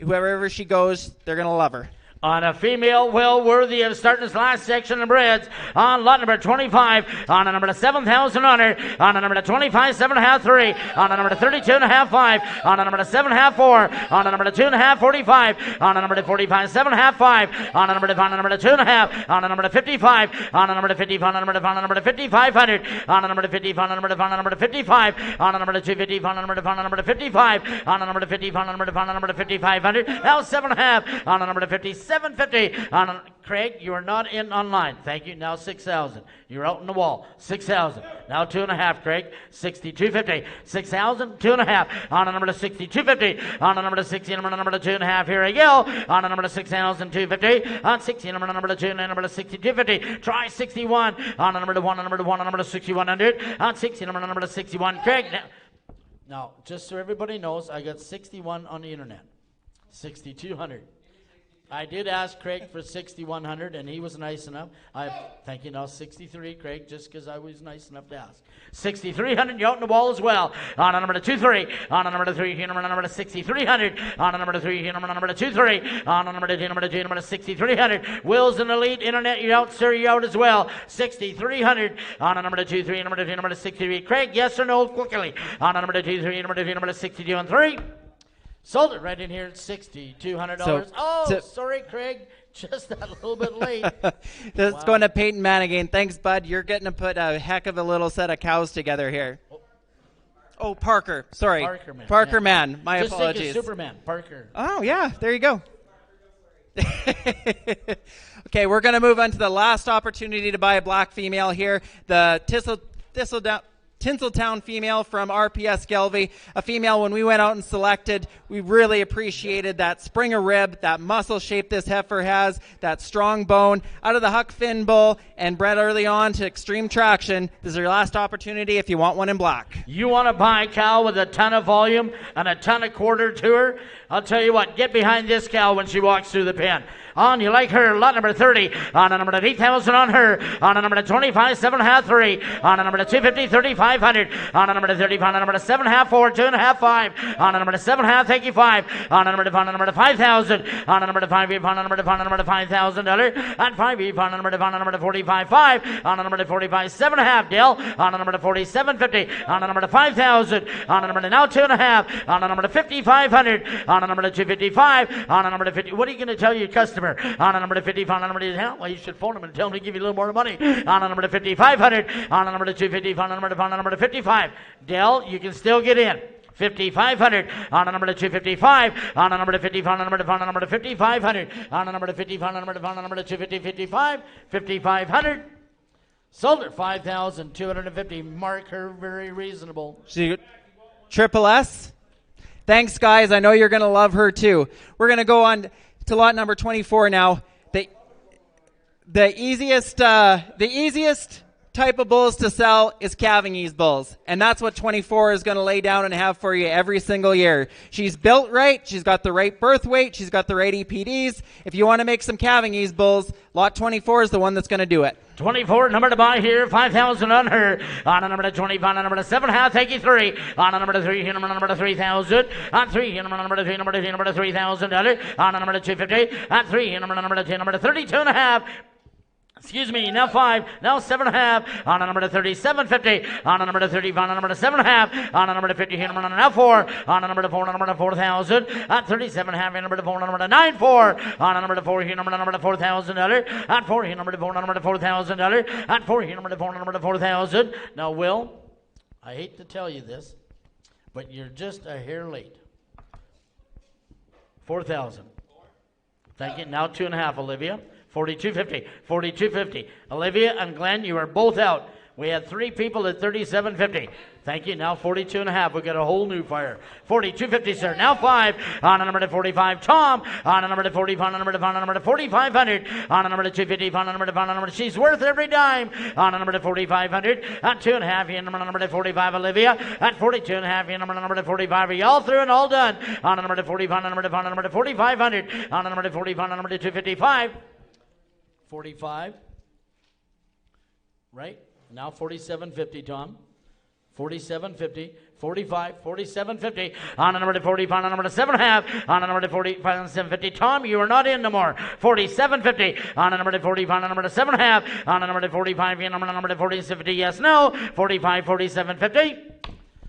wherever she goes, they're going to love her. On a female, well worthy of starting this last section of breads. On lot number 25. On a number to 7,000 on her. On a number to 25, 7.5, 3. On a number to 32.5, 5. On a number to 7.5, 4. On a number to 2.5, 45. On a number to 45, 7.5, 5. On a number to 2.5. On a number to 55. On a number to 50. On a number to 5,500. On a number to 50. On a number to 55. On a number to 250. On a number to 55. On a number to 50. On a number to 5,500. Now 7.5. On a number to 50. 750 on Craig. You are not in online. Thank you. Now 6,000. You're out in the wall. 6,000. Now 2.5. Craig. 62.50. 6,000. 2.5 on a number to 62.50. On a number to 60. On a number to 2.5. Here we go. On a number to 6,000. 250. On 60. On a number to 2. And a number to 62.50. Try 61. On a number to 1. On a number to 1. On a number to 6,100. On 60. On a number to 61. Craig. Now, just so everybody knows, I got 61 on the internet. 6,200. I did ask Craig for 6,100, and he was nice enough. Thank you. Now 63, Craig, just because I was nice enough to ask. 6,300, you're out in the wall as well. On a number to 2-3. On a number to 3, on a number to 6,300. On a number to 3, on a number to 2-3. On a number to 2, number to 6,300. Will's an elite internet. You're out, sir. You're out as well. 6,300. On a number to 2-3, number to 2, number to 63. Craig, yes or no, quickly. On a number to 2-3, number to 2, number to 62 and 3. Sold it right in here at $6,200. Sorry, Craig. Just a little bit late. That's going to Peyton Mann again. Thanks, bud. You're getting to put a heck of a little set of cows together here. Oh, Parker. Sorry. Parker Man. My just apologies. Think of Superman. Parker. Oh, yeah. There you go. Okay, we're going to move on to the last opportunity to buy a black female here. The Tinseltown female from RPS Gelby, a female when we went out and selected, we really appreciated that spring of rib, that muscle shape this heifer has, that strong bone. Out of the Huck Finn Bull and bred early on to extreme traction, this is your last opportunity if you want one in black. You want to buy a cow with a ton of volume and a ton of quarter to her? I'll tell you what, get behind this cow when she walks through the pen. On, you like her, lot number 30. On a number to 8,000 on her. On a number to 25, 7.5, 3. On a number to 250, 3,500. On a number to 30, on a number to 7.5, 4, 2.5, 5. On a number to 7.5, thank you, 5. On a number to 5,000. On a number to 5, on a number to $5,000. On 5, on a number to 45, 5. On a number to 45, 7.5, Dell. On a number to 47.50. On a number to 5,000. On a number to now 2.5. On a number to 5,500. On a number to 255. On a number to 50. What are you going to tell your customer? On a number to 50, on a number to 10, well, you should phone them and tell them to give you a little more money. On a number to 5,500, on a number to 250, on a number to 55. Dell, you can still get in. 5,500 on a number to 255 on a number to 50 on a number to 5,500 on a number to 50 on a number to 250 55 5,500. Sold at 5,250. Mark her very reasonable. Triple S. Thanks, guys. I know you're going to love her too. We're going to go on to lot number 24 now. The easiest type of bulls to sell is calving ease bulls, and that's what 24 is going to lay down and have for you every single year. She's built right, she's got the right birth weight, she's got the right EPDs. If you want to make some calving ease bulls, lot 24 is the one that's going to do it. 24, number to buy here, 5,000 on her. On a number to 20, on a number to 7.5, thank you, 3. On a number to 3, number to 3,000. On 3, number to 3, number to $3,000. On a number to 250. On 3, number to 10, number to 32.5. Excuse me, now 5, now 7.5, on a number to 37.50, on a number to 30, on a number to 7.5, on a number to 50, now 4, on a number to 4, number to 4,000, on 37.5, number to 4, number to 9.4, on a number to 4, number to $4,000, on 4, number to 4, number to $4,000, on 4, number to 4, number to 4,000. Now, Will, I hate to tell you this, but you're just a hair late. 4,000. Thank you. Now 2.5, Olivia. 42.50, 42.50. Olivia and Glenn, you are both out. We had 3 people at 37.50. Thank you. Now 42.5. We got a whole new fire. 42.50, sir. Now 5 on a number to 45. Tom on a number to 40. On a number to 4,500. On a number to 250. On a number to she's worth every dime. On a number to 4,500. On 2.5. Here number to 45. Olivia at 42.5. Here number to 45. Are you all through and all done? On a number to 40. On a number to 4,500. On a number to 40. On a number to 255. 45. Right? Now 47.50, Tom. 47.50, 45, 47.50, on a number to 40, on a number to 7.5, on a number to 40, on 7.50. Tom, you are not in no more. 47.50, on a number to 40, on a number to 7.5, on a number to 45, on a number to 40.50. Yes, no. 45, 47.50.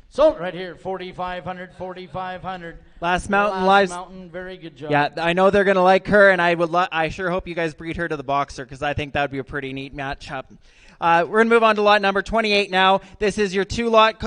Sold right here. 4,500, 4,500. Last Mountain Last Lives. Mountain, very good job. Yeah, I know they're gonna like her, and I sure hope you guys breed her to the boxer because I think that would be a pretty neat matchup. We're going to move on to lot number 28 now. This is your two-lot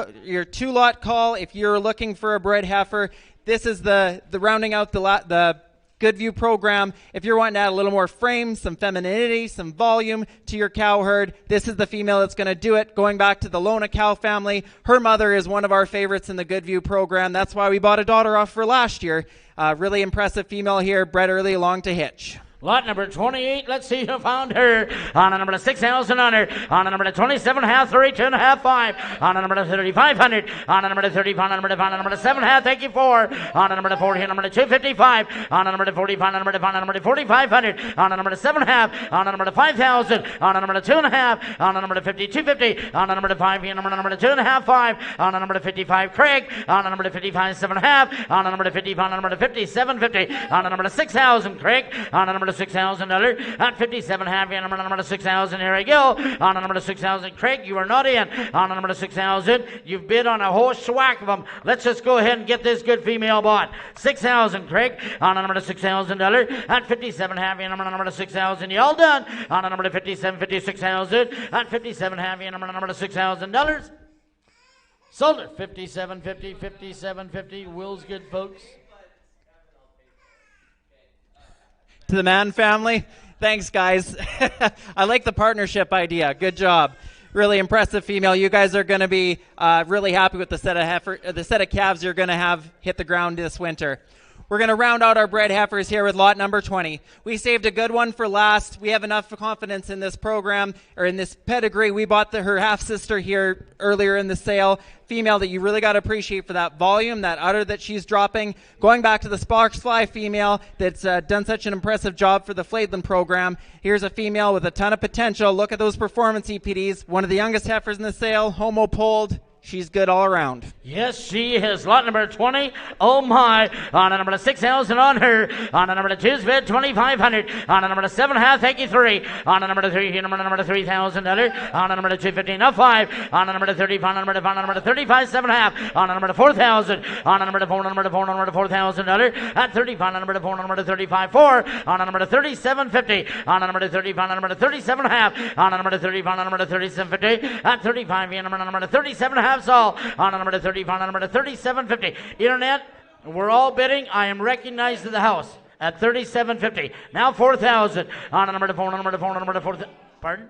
call. If you're looking for a bred heifer, this is the rounding out the Good View program. If you're wanting to add a little more frame, some femininity, some volume to your cow herd, this is the female that's going to do it. Going back to the Lona cow family, her mother is one of our favorites in the Good View program. That's why we bought a daughter off for last year. Really impressive female here, bred early along to hitch. Lot number 28, let's see who found her. On a number to 6,000 on her. On a number to 27.5, 32.5, 5. On a number to 3,500. On a number to 30, on a number to 7.5, thank you, 4. On a number to 40, on a number to 255. On a number to 40, on a number to 4,500. On a number to 7.5. On a number to 5,000. On a number to 2.5. On a number to 50, 250. On a number to 5, on a number to 2.5, 5. On a number to 55, Craig. On a number to 55, 7.5. On a number to 50, on a number to 50, 750. On a number to 6,000, Craig. On a number to $6,000 at 57.5. On a number to 6,000. Here I go. On a number to 6,000. Craig, you are not in. On a number to 6,000. You've bid on a whole swack of them. Let's just go ahead and get this good female bought. 6,000, Craig. On a number to $6,000 at 57.5. On a number to 6,000. You all done. On a number to 57, 56,000 at 57.5. On a number to $6,000. Sold it. 57.50, 57.50. Will's good, folks. To the Mann family, thanks, guys. I like the partnership idea. Good job. Really impressive female. You guys are going to be really happy with the set of calves you're going to have hit the ground this winter. We're going to round out our bred heifers here with lot number 20. We saved a good one for last. We have enough confidence in this program, or in this pedigree. We bought her half-sister here earlier in the sale. Female that you really got to appreciate for that volume, that udder that she's dropping. Going back to the Sparks Fly female that's done such an impressive job for the Flaidland program. Here's a female with a ton of potential. Look at those performance EPDs. One of the youngest heifers in the sale, homo-polled. She's good all around. Yes, she is. Lot number 20. Oh, my. On a number to 6,000 on her. On a number to 2's bid, 2,500. On a number to 7.5, thank you, 3. On a number to 3, on a number to $3,000. On a number to 215, no 5. On a number to 30, on a number to 35, 7.5. On a number to 4,000. On a number to 4, on a number to 4, on a number to $4,000. At 30, on a number to 4, on a number to 35, 4. On a number to 37.50. On a number to 30, on a number to 37.5. On a number to 30, on a number to 37.50. At 35, on a number to 37.5. All on a number to 30, on a number to 37.50. Internet, we're all bidding. I am recognized at the house at 37.50. Now 4,000 on a number to 4, on a number to 4, on a number to 4. Pardon?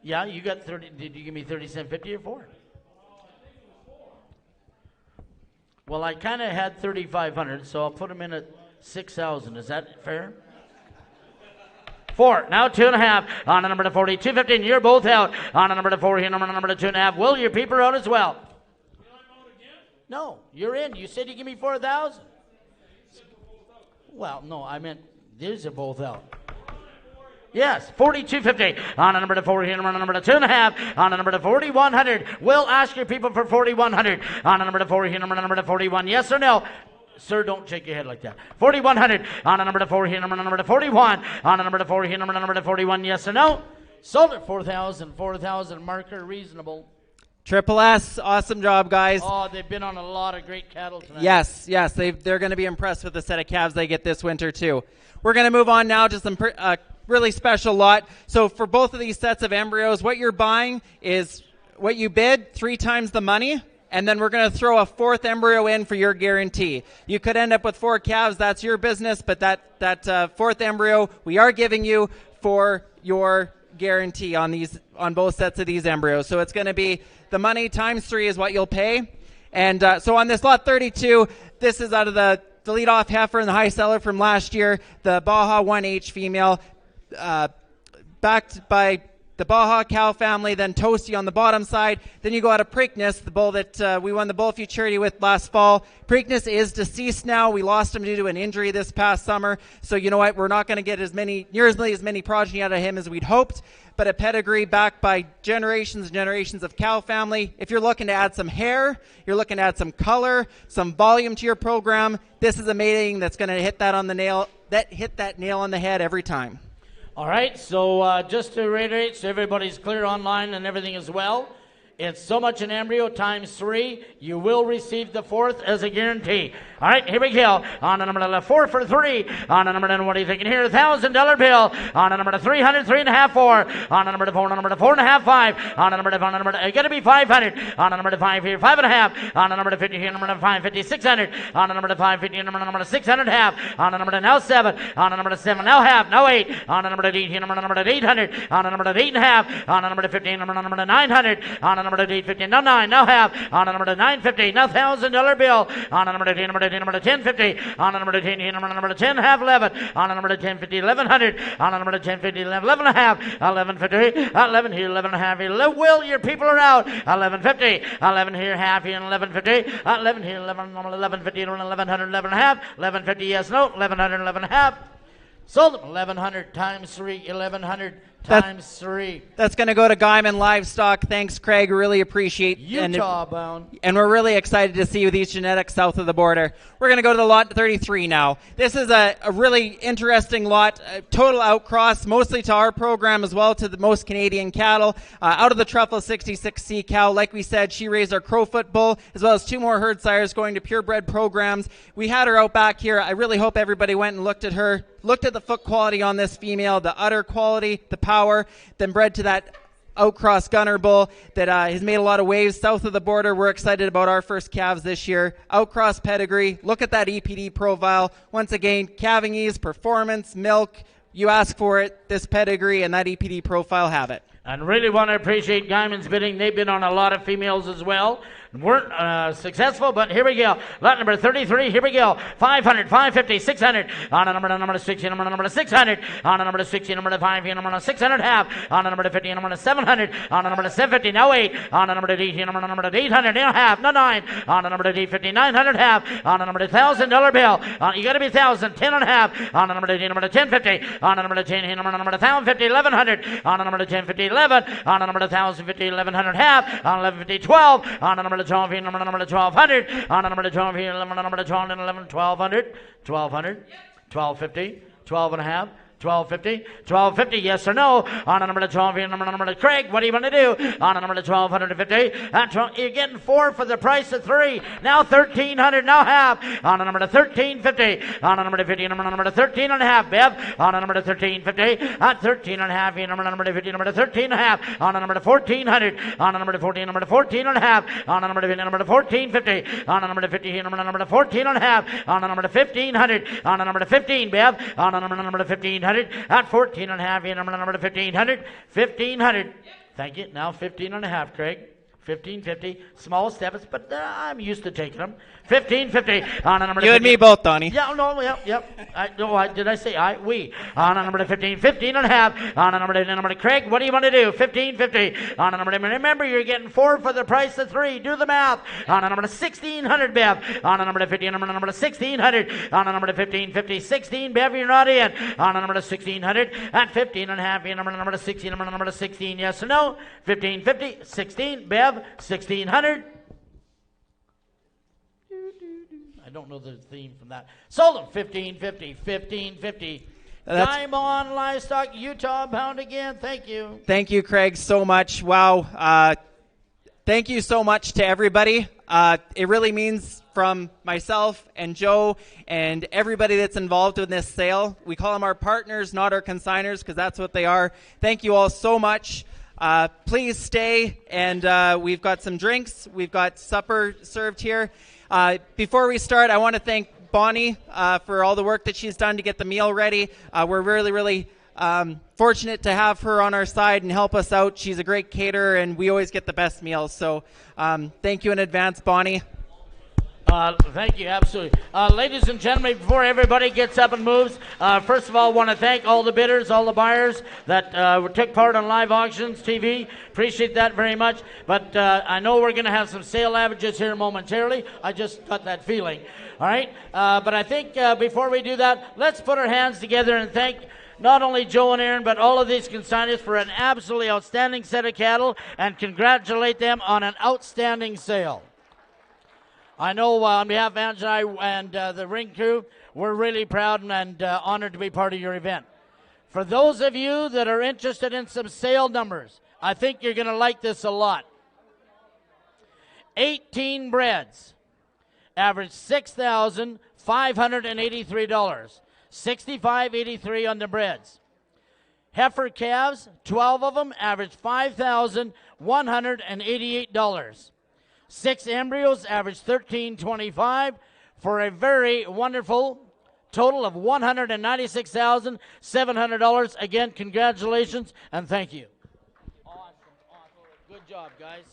Yeah, you got 30. Did you give me 37.50 or 4? Well, I kind of had 3,500, so I'll put them in at 6,000. Is that fair? 4. Now 2.5 on a number to 40. 215. You're both out on a number to 4. Here, on a number to 2.5. Will, your people are out as well. No, you're in. You said you give me 4,000. Well, no, I meant these are both out. Yes, 42.50 on a number to 4 here, on a number to 2.5 on a number to 4,100. Will, ask your people for 4,100 on a number to 4 here, on a number to 41. Yes or no? Sir, don't shake your head like that. 4,100 on a number to 4 here, on a number to 41. On a number to 4 here, on a number to 41. Yes or no? Sold at 4,000. 4,000 marker reasonable. Triple S, awesome job, guys. Oh, they've been on a lot of great cattle tonight. Yes, they're going to be impressed with the set of calves they get this winter too. We're going to move on now to some really special lot. So for both of these sets of embryos, what you're buying is what you bid, 3 times the money. And then we're going to throw a 4th embryo in for your guarantee. You could end up with 4 calves. That's your business. But that 4th embryo we are giving you for your guarantee on both sets of these embryos. So it's going to be the money times 3 is what you'll pay. And so on this lot 32, this is out of the leadoff heifer and the high seller from last year, the Baja 1H female, backed by the Baja cow family, then Toasty on the bottom side. Then you go out of Preakness, the bull that we won the Bull Futurity with last fall. Preakness is deceased now. We lost him due to an injury this past summer. So you know what? We're not going to get nearly as many progeny out of him as we'd hoped. But a pedigree backed by generations and generations of cow family. If you're looking to add some hair, you're looking to add some color, some volume to your program, this is a mating that's going to hit that nail on the head every time. All right, so just to reiterate, so everybody's clear online and everything as well, it's so much an embryo times 3. You will receive the 4th as a guarantee. All right, here we go. On the number to the 4 for 3. On the number to, what are you thinking here? $1,000 bill. On the number to 300, 3.5, 4. On the number to 4, on the number to 4.5, 5. On the number to, got to be 500. On the number to 5 here, 5.5. On the number to 50 here, number to 550, 600. On the number to 550, number to 600, half. On the number to now 7. On the number to 7, now half, now 8. On the number to 8 here, number to 800. On the number to 8.5. On the number to 15, number to 900. On the number to 850, now 9, now half. On the number to 950, now $1,000 bill. On the number to 10, number to 10, number to 1050. On the number to 10 here, number to 10, half 11. On the number to 1050, 1100. On the number to 1050, 11 and a half. 1150, 11 here, 11 and a half here. Will, your people are out. 1150, 11 here, half here, and 1150. 11 here, 1150, 1100, 11 and a half. 1150, yes, no. 1100, 11 and a half. Sold them. 1100 times 3, 1100 times 3. That's going to go to Guyman Livestock. Thanks, Craig. Really appreciate Utah bound. And we're really excited to see these genetics south of the border. We're going to go to the lot 33 now. This is a really interesting lot, total outcross, mostly to our program as well, to the most Canadian cattle. Out of the Truffle 66C cow, like we said, she raised our Crowfoot bull, as well as 2 more herd sires going to purebred programs. We had her out back here. I really hope everybody went and looked at her, looked at the foot quality on this female, the udder quality, the power, then bred to that outcross gunner bull that has made a lot of waves south of the border. We're excited about our first calves this year. Outcross pedigree. Look at that EPD profile. Once again, calving ease, performance, milk. You ask for it, this pedigree and that EPD profile have it. And really want to appreciate Guyman's bidding. They've been on a lot of females as well. Weren't successful, but here we go. Lot number 33, here we go. 500, 550, 600. On a number to 60, number to 600. On a number to 60, number to 5, number to 600 half. On a number to 50, number to 700. On a number to 750, now 8. On a number to 80, number to 800, now half, now 9. On a number to 850, 900 half. On a number to $1,000 bill. You got to be 1,000, 10 and a half. On a number to 1050. On a number to 10, number to 1,050, 1,100. On a number to 1050, 11. On a number to 1,050, 1,100 half. On 1150, 12. On a number to 12 here, number to 1,200. On a number to 12 here, number to 12 and 11, 1,200. 1,200. 1,250. 12 and a half. 1250, 1250, yes or no? On a number to 12 here, number to Craig, what do you want to do? On a number to 1250, you're getting 4 for the price of 3. Now 1300, now half. On a number to 1350, on a number to 50, number to 13 and a half, Bev. On a number to 1350, at 13 and a half, here, number to 50, number to 13 and a half. On a number to 1400, on a number to 14, number to 14 and a half. On a number to 50, number to 1450, on a number to 50 here, number to 14 and a half. On a number to 1500, on a number to 15, Bev. On a number to 1500. At 14 and a half, number to 1500. 1500. Thank you. Now 15 and a half, Craig. 1550. Small steps, but I'm used to taking them. 1550 on a number to 15. You and me both, Donnie. Yeah, no, yep. Did I say I? We. On a number to 15. 15 and a half. On a number to Craig, what do you want to do? 1550. On a number to, remember, you're getting 4 for the price of 3. Do the math. On a number to 1600, Bev. On a number to 50, number to 1600. On a number to 1550, 16, Bev, you're not in. On a number to 1600. At 15 and a half, number to 16, number to 16, yes or no? 1550, 16, Bev, 1600. I don't know the theme from that. Sold them 1550, 1550. Time on Livestock, Utah bound again. Thank you. Thank you, Craig, so much. Wow. Thank you so much to everybody. It really means from myself and Joe and everybody that's involved in this sale. We call them our partners, not our consigners, because that's what they are. Thank you all so much. Please stay, and we've got some drinks. We've got supper served here. Before we start, I want to thank Bonnie for all the work that she's done to get the meal ready. We're really, really fortunate to have her on our side and help us out. She's a great caterer, and we always get the best meals. So thank you in advance, Bonnie. Thank you, absolutely. Ladies and gentlemen, before everybody gets up and moves, first of all, I want to thank all the bidders, all the buyers that took part on live auctions TV. Appreciate that very much. But I know we're going to have some sale averages here momentarily. I just got that feeling. All right? But I think before we do that, let's put our hands together and thank not only Joe and Aaron, but all of these consignors for an absolutely outstanding set of cattle, and congratulate them on an outstanding sale. I know on behalf of Angela and the ring crew, we're really proud and honored to be part of your event. For those of you that are interested in some sale numbers, I think you're going to like this a lot. 18 breads average $6,583. $65.83 on the breads. Heifer calves, 12 of them, average $5,188. 6 embryos average $13.25 for a very wonderful total of $196,700. Again, congratulations and thank you. Awesome. Good job, guys.